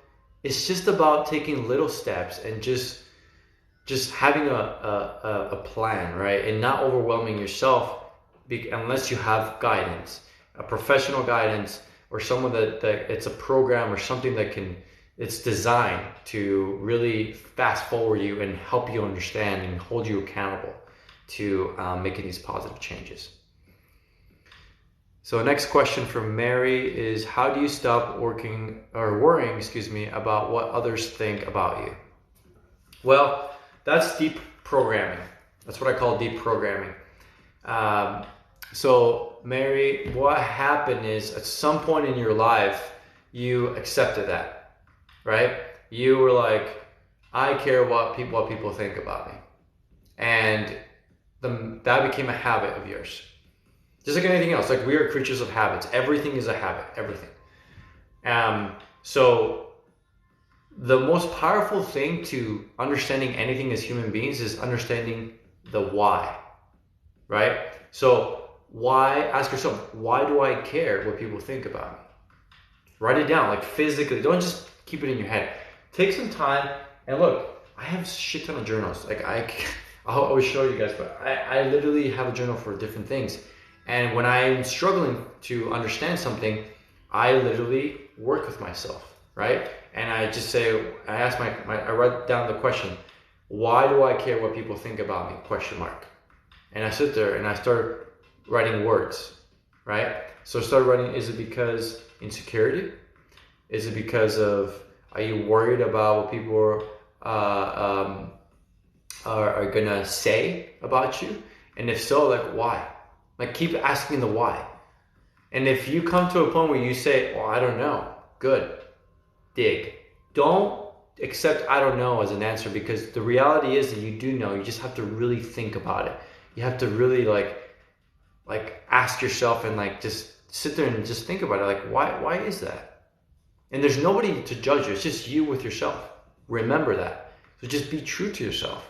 it's just about taking little steps and just having a plan, right? And not overwhelming yourself unless you have guidance, a professional guidance, or someone that it's a program or something it's designed to really fast forward you and help you understand and hold you accountable to making these positive changes. So next question from Mary is, how do you stop worrying about what others think about you? Well, that's deep programming. That's what I call deep programming. So Mary, what happened is at some point in your life, you accepted that, right? You were like, I care what people think about me. And that became a habit of yours. Just like anything else, like we are creatures of habits. Everything is a habit, everything. So the most powerful thing to understanding anything as human beings is understanding the why, right? So why, ask yourself, why do I care what people think about me? Write it down, like physically. Don't just keep it in your head. Take some time and look, I have a shit ton of journals. Like I'll always show you guys, but I literally have a journal for different things. And when I'm struggling to understand something, I literally work with myself, right? And I just say, I write down the question, why do I care what people think about me? ? And I sit there and I start writing words, right? So I start writing, is it because insecurity? Is it because are you worried about what people are gonna say about you? And if so, like why? Like keep asking the why. And if you come to a point where you say, well, I don't know, good, dig. Don't accept I don't know as an answer, because the reality is that you do know. You just have to really think about it. You have to really like ask yourself and like just sit there and just think about it. Like why is that? And there's nobody to judge you. It's just you with yourself. Remember that. So just be true to yourself.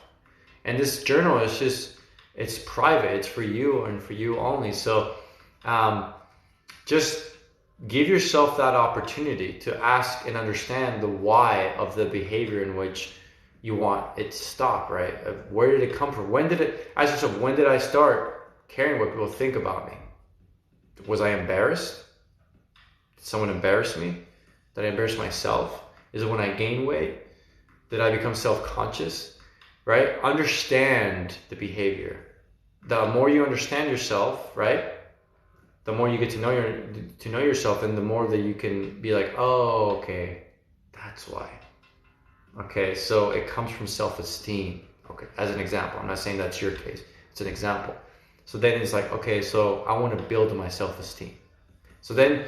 And this journal is it's private. It's for you and for you only. So just give yourself that opportunity to ask and understand the why of the behavior in which you want it to stop, right? Where did it come from? Ask yourself, when did I start caring what people think about me? Was I embarrassed? Did someone embarrass me? Did I embarrass myself? Is it when I gained weight? Did I become self-conscious? Right? Understand the behavior. The more you understand yourself, right? The more you get to know yourself, and the more that you can be like, oh, okay, that's why. Okay, so it comes from self-esteem. Okay, as an example. I'm not saying that's your case. It's an example. So then it's like, okay, so I want to build my self-esteem. So then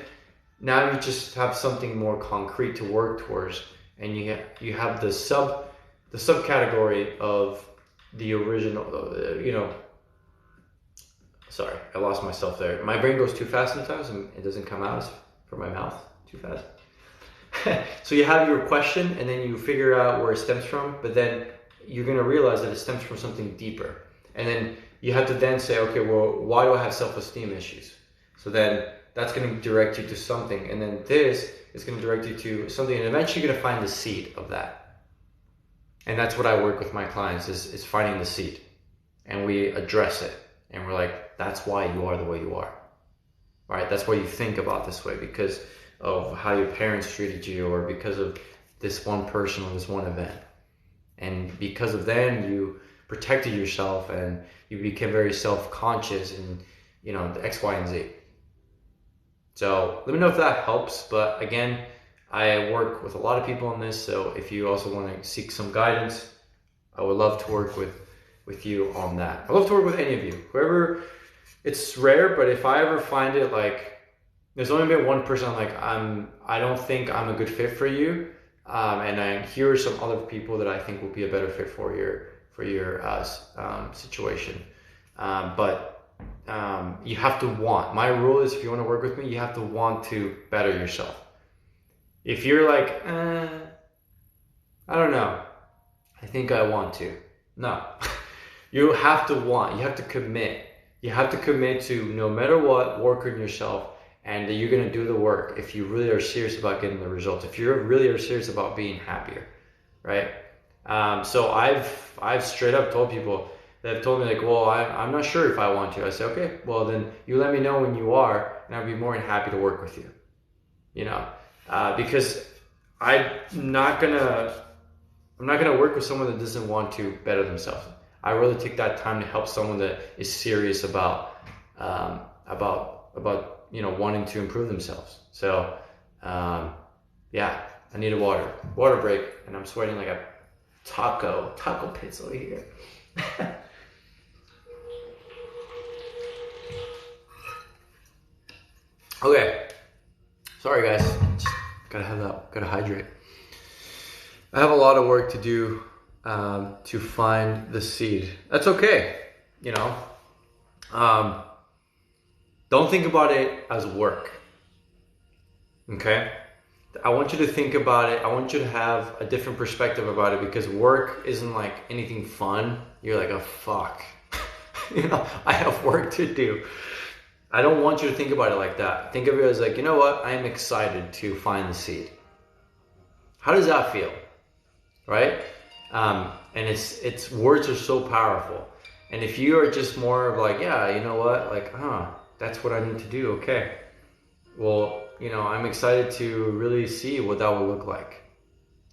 now you just have something more concrete to work towards, and you have the subcategory of the original, sorry, I lost myself there. My brain goes too fast sometimes and it doesn't come out from my mouth too fast. So you have your question and then you figure out where it stems from, but then you're going to realize that it stems from something deeper. And then you have to then say, okay, well, why do I have self-esteem issues? So then that's going to direct you to something. And then this is going to direct you to something, and eventually you're going to find the seed of that. And that's what I work with my clients is finding the seed. And we address it. And we're like, that's why you are the way you are. right? That's why you think about this way, because of how your parents treated you, or because of this one person or this one event. And because of then, you protected yourself and you became very self-conscious and, you know, the X, Y, and Z. So let me know if that helps. But again, I work with a lot of people on this. So if you also want to seek some guidance, I would love to work with you on that. I love to work with any of you. Whoever, it's rare, but if I ever find it like, there's only been one person I don't think I'm a good fit for you. And here are some other people that I think will be a better fit for your situation. But you have to want. My rule is, if you want to work with me, you have to want to better yourself. If you're like, I don't know, I think I want to. No, you have to want. You have to commit. You have to commit to, no matter what, work on yourself. And that you're going to do the work if you really are serious about getting the results, if you really are serious about being happier, right? So I've straight up told people that have told me like, well, I'm not sure if I want to. I say, okay, well then you let me know when you are, and I'll be more than happy to work with you, you know, because I'm not gonna work with someone that doesn't want to better themselves. I really take that time to help someone that is serious about you know, wanting to improve themselves. So, yeah, I need a water break, and I'm sweating like a taco pits over here. Okay, sorry guys, just gotta hydrate. I have a lot of work to do to find the seed. That's okay, you know. Don't think about it as work, okay? I want you to think about it. I want you to have a different perspective about it, because work isn't like anything fun. You're like, oh, fuck. You know, I have work to do. I don't want you to think about it like that. Think of it as like, you know what? I am excited to find the seed. How does that feel, right? And it's words are so powerful. And if you are just more of like, yeah, you know what? Like, that's what I need to do. Okay. Well, you know, I'm excited to really see what that will look like.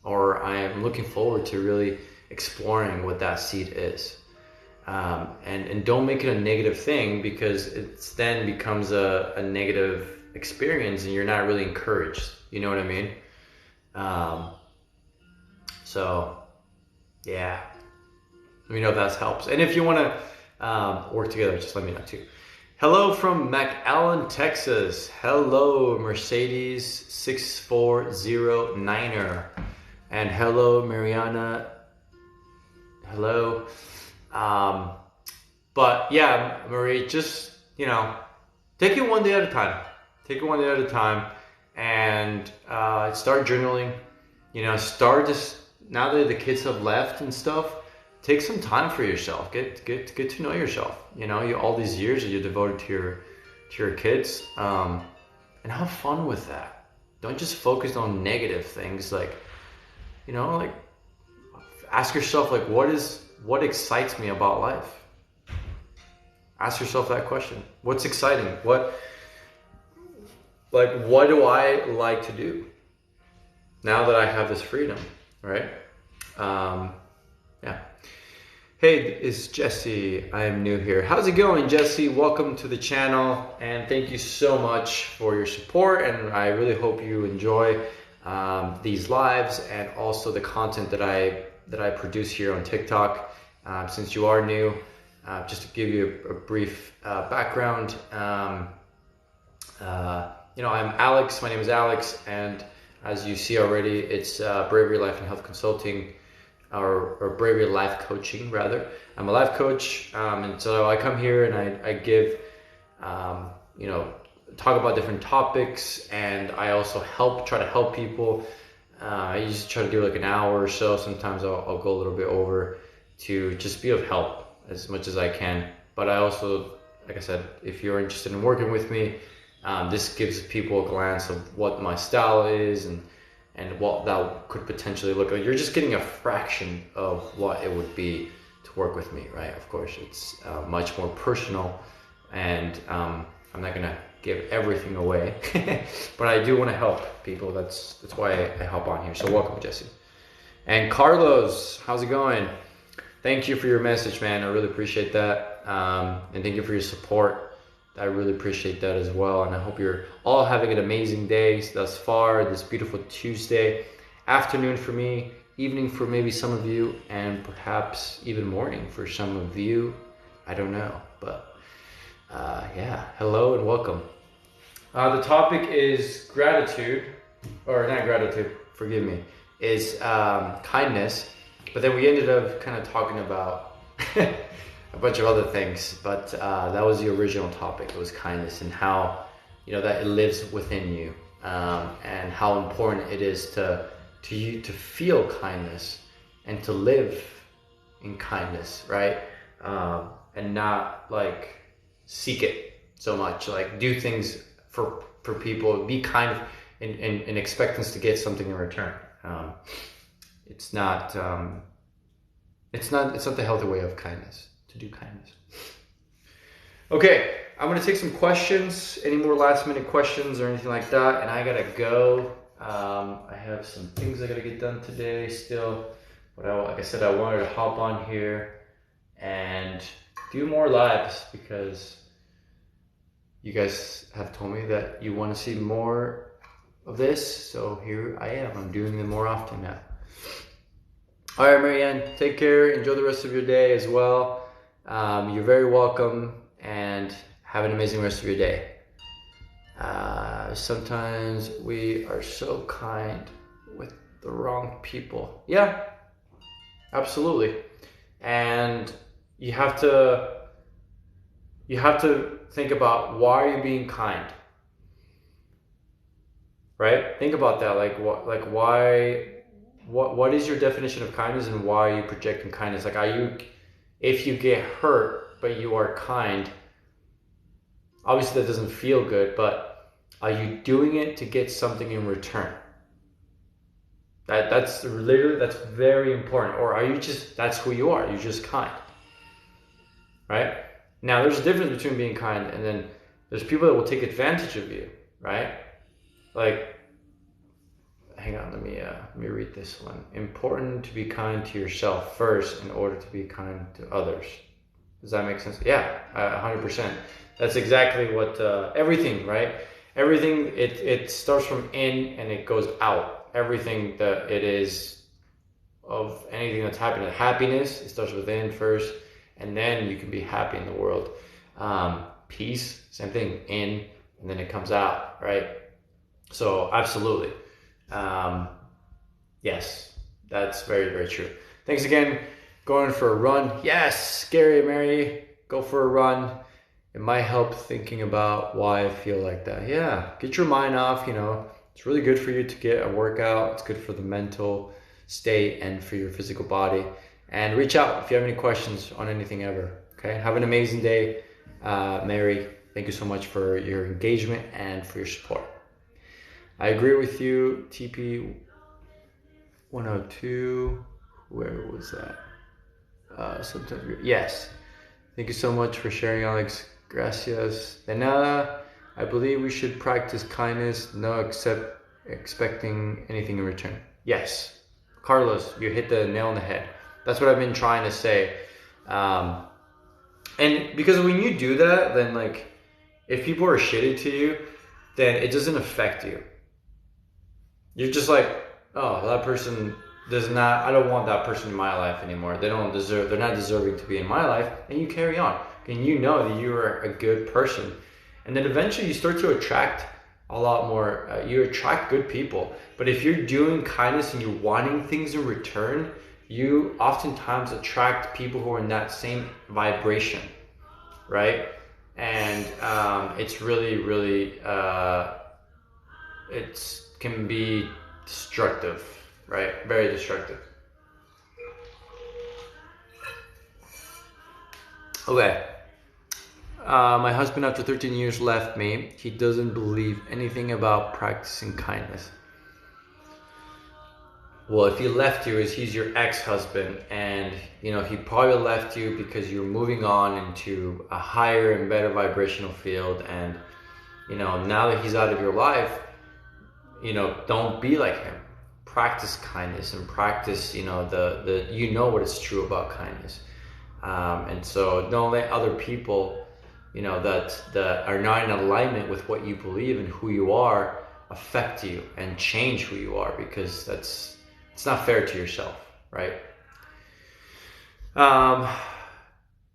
Or I am looking forward to really exploring what that seed is. And don't make it a negative thing, because it then becomes a negative experience and you're not really encouraged. You know what I mean? So, yeah. Let me know if that helps. And if you want to work together, just let me know too. Hello from McAllen, Texas. Hello, Mercedes 6409er. And hello, Mariana. Hello. But yeah, Marie, just, you know, take it one day at a time. Take it one day at a time, and start journaling. You know, start just, now that the kids have left and stuff, take some time for yourself. Get to know yourself. You know, all these years that you're devoted to your kids, and have fun with that. Don't just focus on negative things. Like, you know, like, ask yourself, like, what excites me about life? Ask yourself that question. What's exciting? What do I like to do now that I have this freedom, right? Yeah. Hey, it's Jesse. I am new here. How's it going, Jesse? Welcome to the channel, and thank you so much for your support. And I really hope you enjoy these lives and also the content that I produce here on TikTok. Since you are new, just to give you a brief background, you know, I'm Alex. My name is Alex, and as you see already, it's Bravery Life and Health Consulting. Or Bravery Life Coaching, rather. I'm a life coach, and so I come here and I give, you know, talk about different topics, and I also try to help people. I usually try to do like an hour or so. Sometimes I'll go a little bit over to just be of help as much as I can. But I also, like I said, if you're interested in working with me, this gives people a glance of what my style is and what that could potentially look like. You're just getting a fraction of what it would be to work with me, right? Of course, it's much more personal, and I'm not gonna give everything away, but I do want to help people. That's why I hop on here. So welcome, Jesse. And Carlos, how's it going? Thank you for your message, man. I really appreciate that. And thank you for your support. I really appreciate that as well. And I hope you're all having an amazing day thus far, this beautiful Tuesday afternoon for me, evening for maybe some of you, and perhaps even morning for some of you. I don't know, but yeah, hello and welcome. The topic is gratitude, or not gratitude, forgive me, is kindness. But then we ended up kind of talking about a bunch of other things, but that was the original topic. It was kindness and how, that it lives within you, and how important it is to you to feel kindness and to live in kindness, right? And not like seek it so much, like do things for people, be kind in expectance to get something in return. It's not the healthy way of kindness, to do kindness. Okay, I'm gonna take some questions. Any more last minute questions or anything like that? And I gotta go. I have some things I gotta get done today still. But like I said, I wanted to hop on here and do more lives because you guys have told me that you want to see more of this. So here I am. I'm doing them more often now. All right, Marianne, take care. Enjoy the rest of your day as well. You're very welcome, and have an amazing rest of your day. Sometimes we are so kind with the wrong people. Yeah, absolutely. And you have to think about, why are you being kind? Right? Think about that. What is your definition of kindness, and why are you projecting kindness? Like, if you get hurt but you are kind, obviously that doesn't feel good, but are you doing it to get something in return? That's very important. Or are you that's who you are, you're just kind, right? Now there's a difference between being kind and then there's people that will take advantage of you, right? Like, hang on, let me read this one. Important to be kind to yourself first in order to be kind to others. Does that make sense? Yeah, 100%. That's exactly what everything, right? Everything, it starts from in and it goes out. Everything that it is of anything that's happening, happiness, it starts within first, and then you can be happy in the world. Peace, same thing, in, and then it comes out, right? So absolutely. Yes, that's very, very true. Thanks again. Going for a run. Yes, Scary Mary, go for a run. It might help thinking about why I feel like that. Yeah, get your mind off, It's really good for you to get a workout. It's good for the mental state and for your physical body. And reach out if you have any questions on anything ever. Okay, have an amazing day. Mary, thank you so much for your engagement and for your support. I agree with you, TP 102. Where was that? Sometimes, yes. Thank you so much for sharing, Alex. Gracias. De nada. I believe we should practice kindness, no expecting anything in return. Yes. Carlos, you hit the nail on the head. That's what I've been trying to say. And because when you do that, then if people are shitty to you, then it doesn't affect you. You're just like, oh, that person I don't want that person in my life anymore. They're not deserving to be in my life. And you carry on. And you know that you are a good person. And then eventually you start to attract a lot more, you attract good people. But if you're doing kindness and you're wanting things in return, you oftentimes attract people who are in that same vibration, right? And it's really, really, it can be destructive, right? Very destructive. Okay. My husband, after 13 years, left me. He doesn't believe anything about practicing kindness. Well, if he left you, he's your ex-husband, and he probably left you because you're moving on into a higher and better vibrational field, and now that he's out of your life, don't be like him. Practice kindness and practice, what is true about kindness. And so don't let other people, that are not in alignment with what you believe and who you are affect you and change who you are, because it's not fair to yourself, right?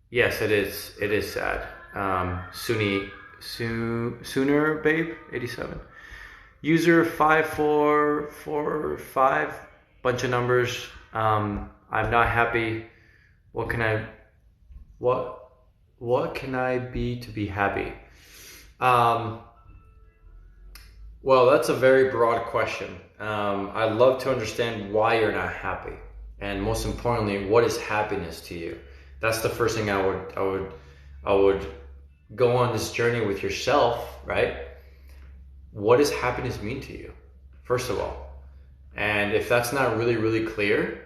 Yes, it is. It is sad. Sooner Babe 87. User 5445. Bunch of numbers. I'm not happy. What can I be to be happy? Well, that's a very broad question. I'd love to understand why you're not happy, and most importantly, what is happiness to you? That's the first thing I would go on this journey with yourself, right? What does happiness mean to you, first of all? And if that's not really, really clear,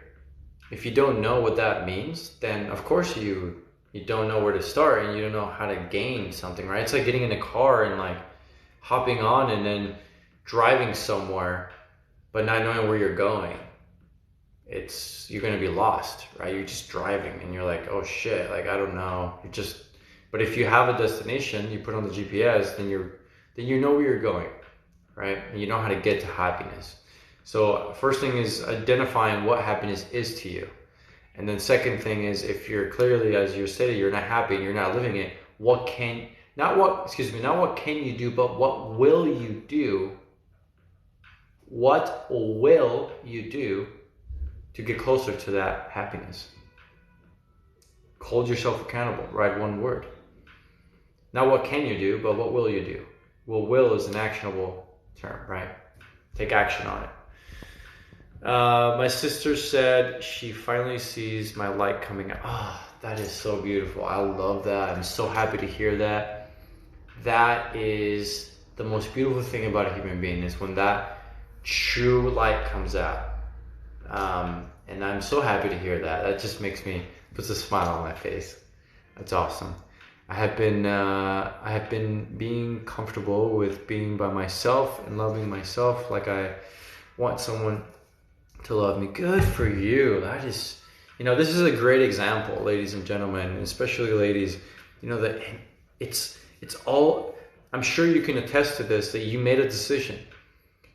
if you don't know what that means, then of course you don't know where to start, and you don't know how to gain something, right? It's like getting in a car and like hopping on and then driving somewhere, but not knowing where you're going. You're gonna be lost, right? You're just driving and you're like, oh shit, like I don't know. But if you have a destination, you put on the GPS, then you know where you're going, right? And you know how to get to happiness. So first thing is identifying what happiness is to you. And then second thing is, if you're clearly, as you stated, you're not happy and you're not living it, not what can you do, but what will you do? What will you do to get closer to that happiness? Hold yourself accountable. Write one word. Not what can you do, but what will you do? Well, will is an actionable term, right? Take action on it. My sister said she finally sees my light coming out. Oh, that is so beautiful. I love that. I'm so happy to hear that. That is the most beautiful thing about a human being, is when that true light comes out. And I'm so happy to hear that. That just puts a smile on my face. That's awesome. I have been being comfortable with being by myself and loving myself like I want someone to love me. Good for you. That is, this is a great example, ladies and gentlemen, especially ladies, that it's all, I'm sure you can attest to this, that you made a decision.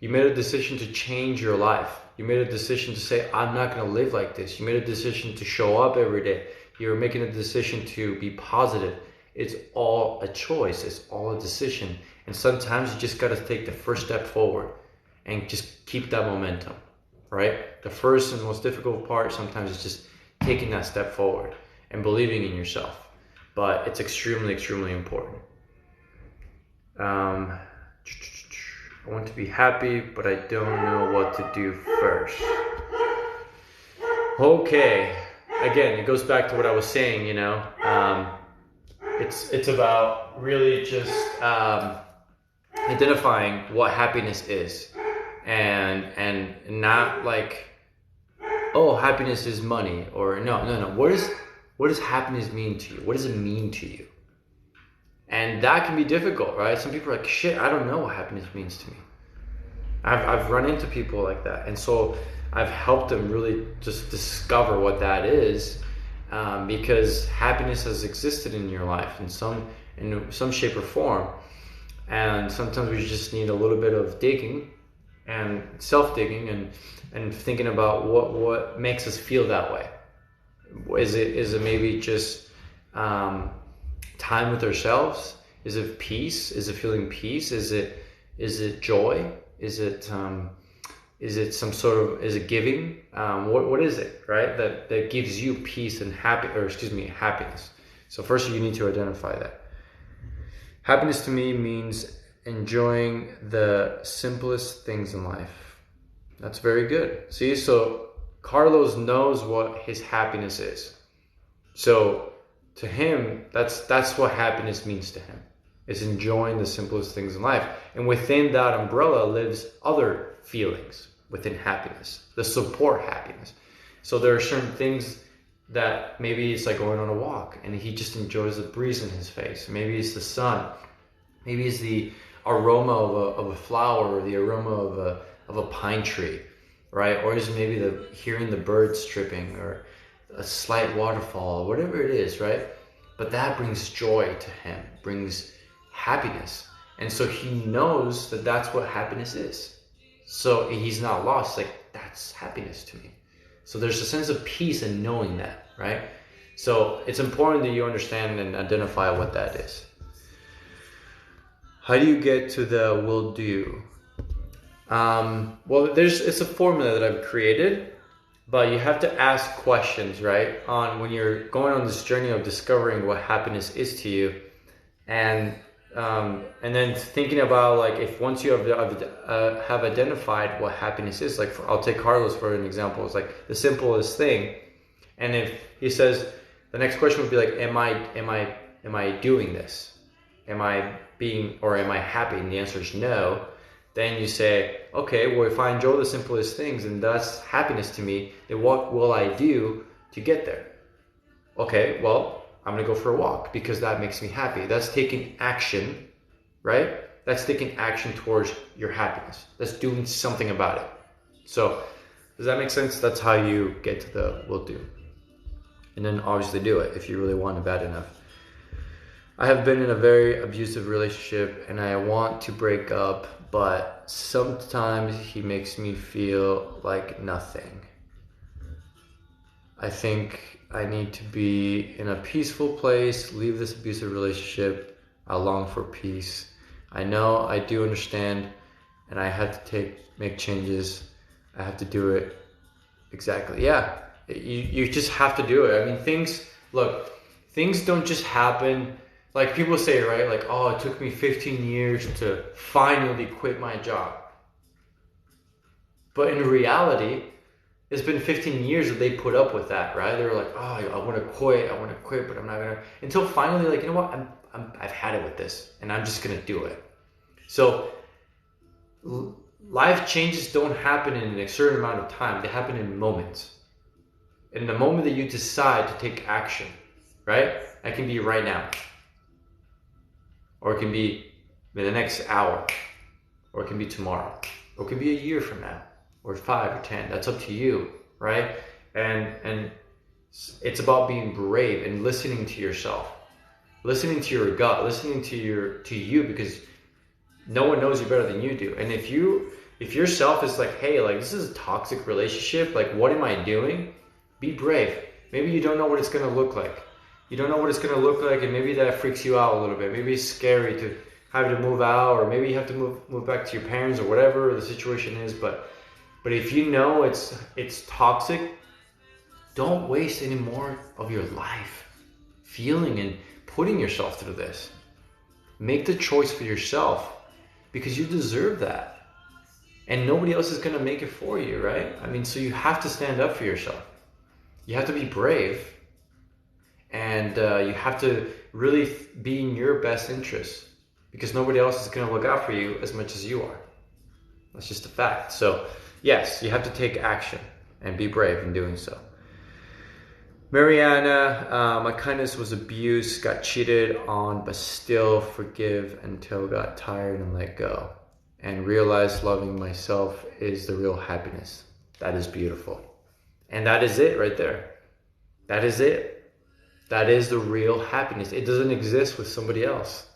You made a decision to change your life. You made a decision to say, I'm not going to live like this. You made a decision to show up every day. You're making a decision to be positive. It's all a choice. It's all a decision. And sometimes you just got to take the first step forward and just keep that momentum, right? The first and most difficult part sometimes is just taking that step forward and believing in yourself. But it's extremely, extremely important. I want to be happy, but I don't know what to do first. Okay. Again, it goes back to what I was saying, it's about really just identifying what happiness is, and not like, oh, happiness is money, or no. What does happiness mean to you? What does it mean to you? And that can be difficult, right? Some people are like, shit, I don't know what happiness means to me. I've run into people like that. And so I've helped them really just discover what that is, because happiness has existed in your life in some shape or form. And sometimes we just need a little bit of digging and self-digging and thinking about what makes us feel that way. Is it maybe just time with ourselves? Is it peace? Is it feeling peace? Is it joy? Is it giving? What is it, right? That gives you peace and happiness. So first you need to identify that. Happiness to me means enjoying the simplest things in life. That's very good. See, so Carlos knows what his happiness is. So to him, that's what happiness means to him. Is enjoying the simplest things in life. And within that umbrella lives other feelings within happiness, the support happiness. So there are certain things that maybe it's like going on a walk and he just enjoys the breeze in his face. Maybe it's the sun. Maybe it's the aroma of a flower, or the aroma of a pine tree, right? Or is it maybe hearing the birds chirping, or a slight waterfall, whatever it is, right? But that brings joy to him, brings happiness. And so he knows that that's what happiness is. So he's not lost. Like, that's happiness to me. So there's a sense of peace in knowing that, right? So it's important that you understand and identify what that is. How do you get to the will do? Well, it's a formula that I've created, but you have to ask questions, right? On when you're going on this journey of discovering what happiness is to you, and then thinking about, like, if once you have identified what happiness is, like I'll take Carlos for an example. It's like the simplest thing, and if he says, the next question would be like, am I doing this? Am I happy? And the answer is no. Then you say, okay, well, if I enjoy the simplest things and that's happiness to me, then what will I do to get there? Okay, well, I'm gonna go for a walk because that makes me happy. That's taking action, right? That's taking action towards your happiness. That's doing something about it. So, does that make sense? That's how you get to the will do. And then obviously do it if you really want it bad enough. I have been in a very abusive relationship and I want to break up, but sometimes he makes me feel like nothing. I think I need to be in a peaceful place, leave this abusive relationship. I long for peace. I know I do understand, and I have to make changes. I have to do it. Exactly. Yeah. You just have to do it. I mean, things don't just happen. Like people say, right? Like, oh, it took me 15 years to finally quit my job. But in reality, it's been 15 years that they put up with that, right? They were like, oh, I want to quit, but I'm not gonna. Until finally, like, you know what? I've had it with this, and I'm just gonna do it. So life changes don't happen in a certain amount of time. They happen in moments. In the moment that you decide to take action, right? That can be right now. Or it can be in the next hour. Or it can be tomorrow. Or it can be a year from now. Or 5 or 10. That's up to you, right? And it's about being brave and listening to yourself. Listening to your gut. Listening to you, because no one knows you better than you do. And if your self is like, hey, like, this is a toxic relationship, like, what am I doing? Be brave. Maybe you don't know what it's going to look like. You don't know what it's going to look like, and maybe that freaks you out a little bit. Maybe it's scary to have to move out, or maybe you have to move back to your parents, or whatever the situation is. But if you know it's toxic, don't waste any more of your life feeling and putting yourself through this. Make the choice for yourself, because you deserve that. And nobody else is going to make it for you, right? I mean, so you have to stand up for yourself. You have to be brave, and you have to really be in your best interest, because nobody else is going to look out for you as much as you are. That's just a fact. So yes, you have to take action and be brave in doing so. Mariana, my kindness was abused, got cheated on, but still forgive until got tired and let go, and realized loving myself is the real happiness. That is beautiful. And that is it right there. That is it. That is the real happiness. It doesn't exist with somebody else.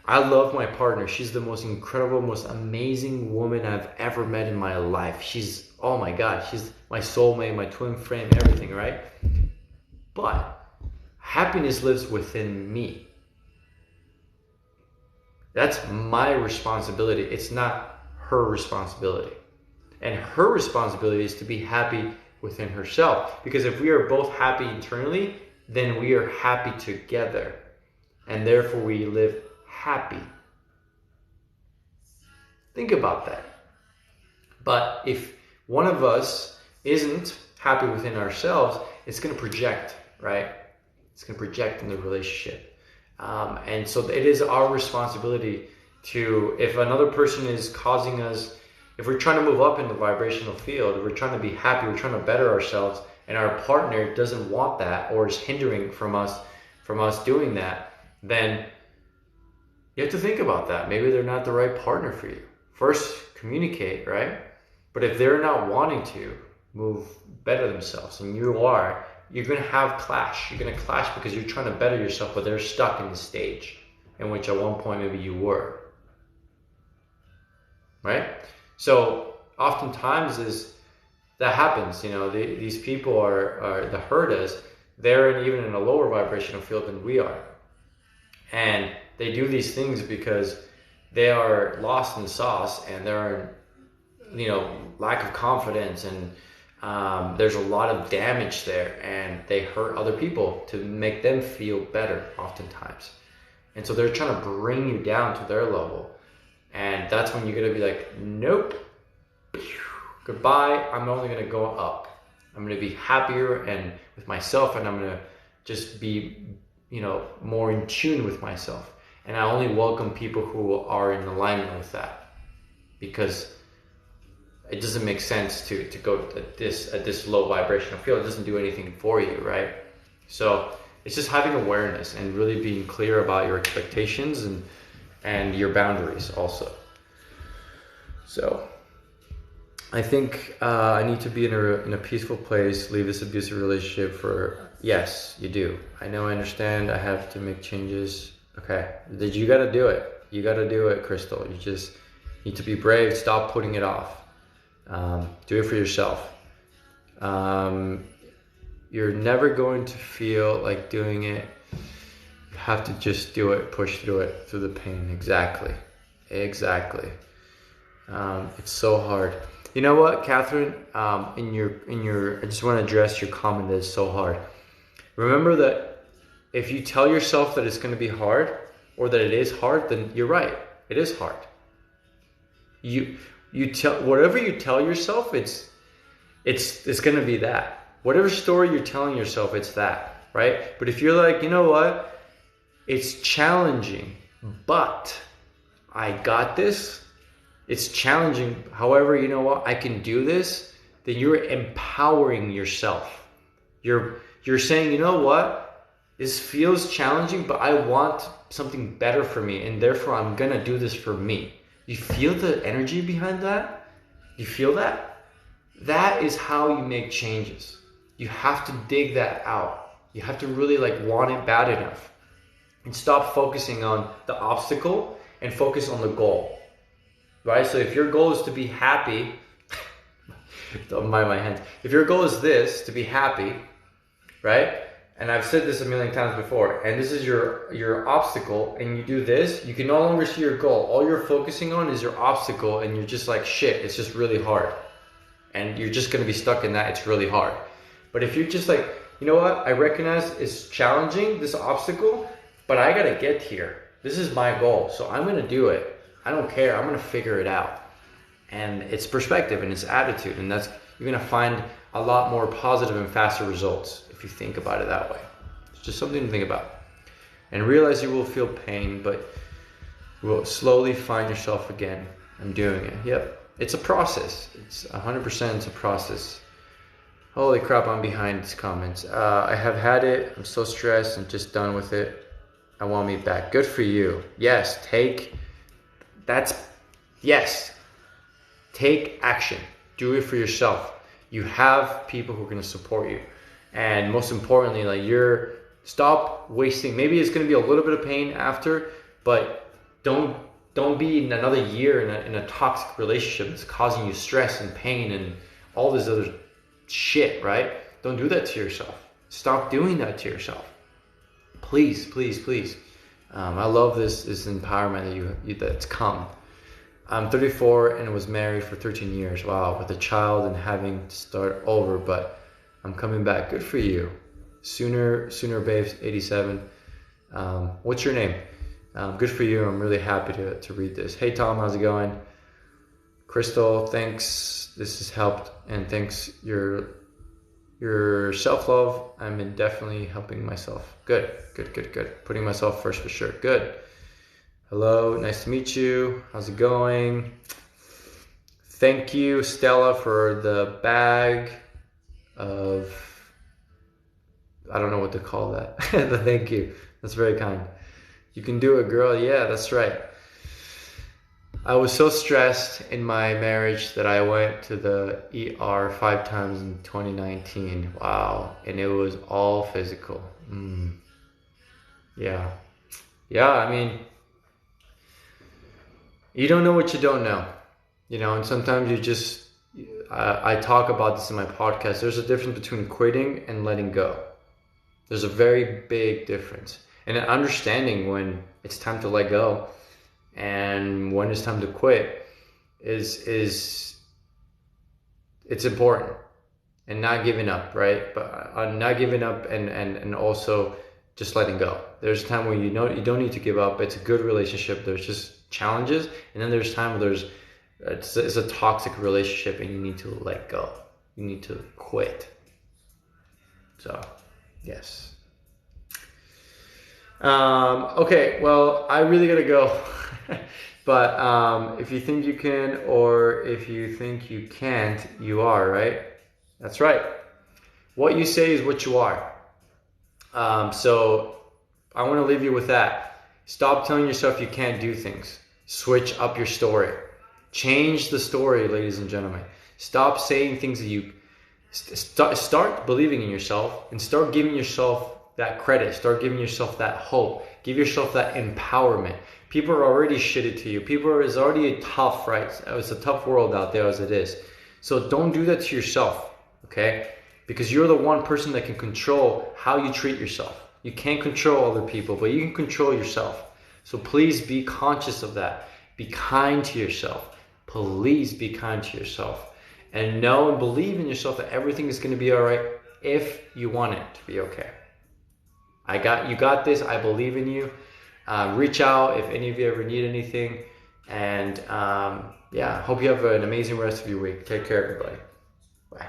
I love my partner. She's the most incredible, most amazing woman I've ever met in my life. She's, oh my God, she's my soulmate, my twin flame, everything, right? But happiness lives within me. That's my responsibility. It's not her responsibility. And her responsibility is to be happy within herself. Because if we are both happy internally, then we are happy together. And therefore we live happy. Think about that. But if one of us isn't happy within ourselves, it's going to project, right? It's going to project in the relationship. And so it is our responsibility to, if another person is causing us, if we're trying to move up in the vibrational field, if we're trying to be happy, we're trying to better ourselves, and our partner doesn't want that or is hindering from us doing that, then you have to think about that. Maybe they're not the right partner for you. First, communicate, right? But if they're not wanting to move better themselves and you are, you're going to have clash. You're going to clash because you're trying to better yourself, but they're stuck in the stage in which at one point maybe you were, right? So oftentimes that happens. These people are that hurt us. They're even in a lower vibrational field than we are, and they do these things because they are lost in the sauce and they're lack of confidence, and there's a lot of damage there, and they hurt other people to make them feel better oftentimes. And so they're trying to bring you down to their level, and that's when you're going to be like, nope, goodbye, I'm only going to go up. I'm going to be happier and with myself, and I'm going to just be more in tune with myself, and I only welcome people who are in alignment with that, because it doesn't make sense to go at this low vibrational field. It doesn't do anything for you, right? So it's just having awareness and really being clear about your expectations and your boundaries also. So I think I need to be in a peaceful place, leave this abusive relationship for, yes, you do. I know, I understand, I have to make changes. Okay, you gotta do it. You gotta do it, Crystal. You just need to be brave, stop putting it off. Do it for yourself. You're never going to feel like doing it. You have to just do it, push through it, through the pain. Exactly. It's so hard. You know what, Catherine? In your, I just want to address your comment that it's so hard. Remember that if you tell yourself that it's going to be hard, or that it is hard, then you're right. It is hard. You tell whatever you tell yourself, it's going to be that. Whatever story you're telling yourself, it's that, right? But if you're like, you know what, it's challenging, but I got this. It's challenging. However, you know what, I can do this. Then you're empowering yourself. You're saying, you know what, this feels challenging, but I want something better for me, and therefore I'm gonna do this for me. You feel the energy behind that? You feel that? That is how you make changes. You have to dig that out. You have to really want it bad enough. And stop focusing on the obstacle and focus on the goal. Right? So if your goal is to be happy, don't mind my hands. If your goal is this, to be happy, right? And I've said this a million times before, and this is your obstacle, and you do this, you can no longer see your goal. All you're focusing on is your obstacle, and you're just like, shit, it's just really hard. And you're just going to be stuck in that, it's really hard. But if you're just like, you know what, I recognize it's challenging, this obstacle, but I got to get here. This is my goal, so I'm going to do it. I don't care, I'm going to figure it out. And it's perspective and it's attitude, and you're going to find a lot more positive and faster results if you think about it that way. It's just something to think about. And realize you will feel pain, but you will slowly find yourself again and doing it. Yep, it's a process. It's 100% it's a process. Holy crap, I'm behind these comments. I have had it. I'm so stressed and just done with it. I want me back. Good for you. Yes, take action. Do it for yourself. You have people who are going to support you. And most importantly, stop wasting. Maybe it's going to be a little bit of pain after, but don't be in another year in a toxic relationship that's causing you stress and pain and all this other shit, right? Don't do that to yourself. Stop doing that to yourself. Please, please, please. I love this empowerment that's come. I'm 34 and was married for 13 years. Wow, with a child and having to start over, but I'm coming back. Good for you. Sooner Babes 87. What's your name? Good for you. I'm really happy to read this. Hey Tom, how's it going? Crystal, thanks. This has helped, and thanks your self-love. I'm definitely helping myself. Good. Putting myself first for sure. Good. Hello, nice to meet you. How's it going? Thank you, Stella, for the bag of, I don't know what to call that. Thank you. That's very kind. You can do it, girl. Yeah, that's right. I was so stressed in my marriage that I went to the ER 5 times in 2019. Wow. And it was all physical. Yeah. Yeah, I mean, you don't know what you don't know. And sometimes you just, I talk about this in my podcast. There's a difference between quitting and letting go. There's a very big difference. And understanding when it's time to let go and when it's time to quit is it's important. And not giving up, right? But not giving up and also just letting go. There's a time where you don't need to give up. It's a good relationship. There's just challenges, and then there's time where it's a toxic relationship, and you need to let go. You need to quit. So, yes. Okay, well, I really gotta go. But if you think you can, or if you think you can't, you are, right? That's right. What you say is what you are. So I want to leave you with that. Stop telling yourself you can't do things. Switch up your story. Change the story, ladies and gentlemen. Stop saying things that you... Start believing in yourself and start giving yourself that credit. Start giving yourself that hope. Give yourself that empowerment. People are already shitty to you. It's already tough, right? It's a tough world out there as it is. So don't do that to yourself, okay? Because you're the one person that can control how you treat yourself. You can't control other people, but you can control yourself. So please be conscious of that. Be kind to yourself. Please be kind to yourself. And know and believe in yourself that everything is going to be all right if you want it to be okay. You got this. I believe in you. Reach out if any of you ever need anything. And yeah, hope you have an amazing rest of your week. Take care, everybody. Bye.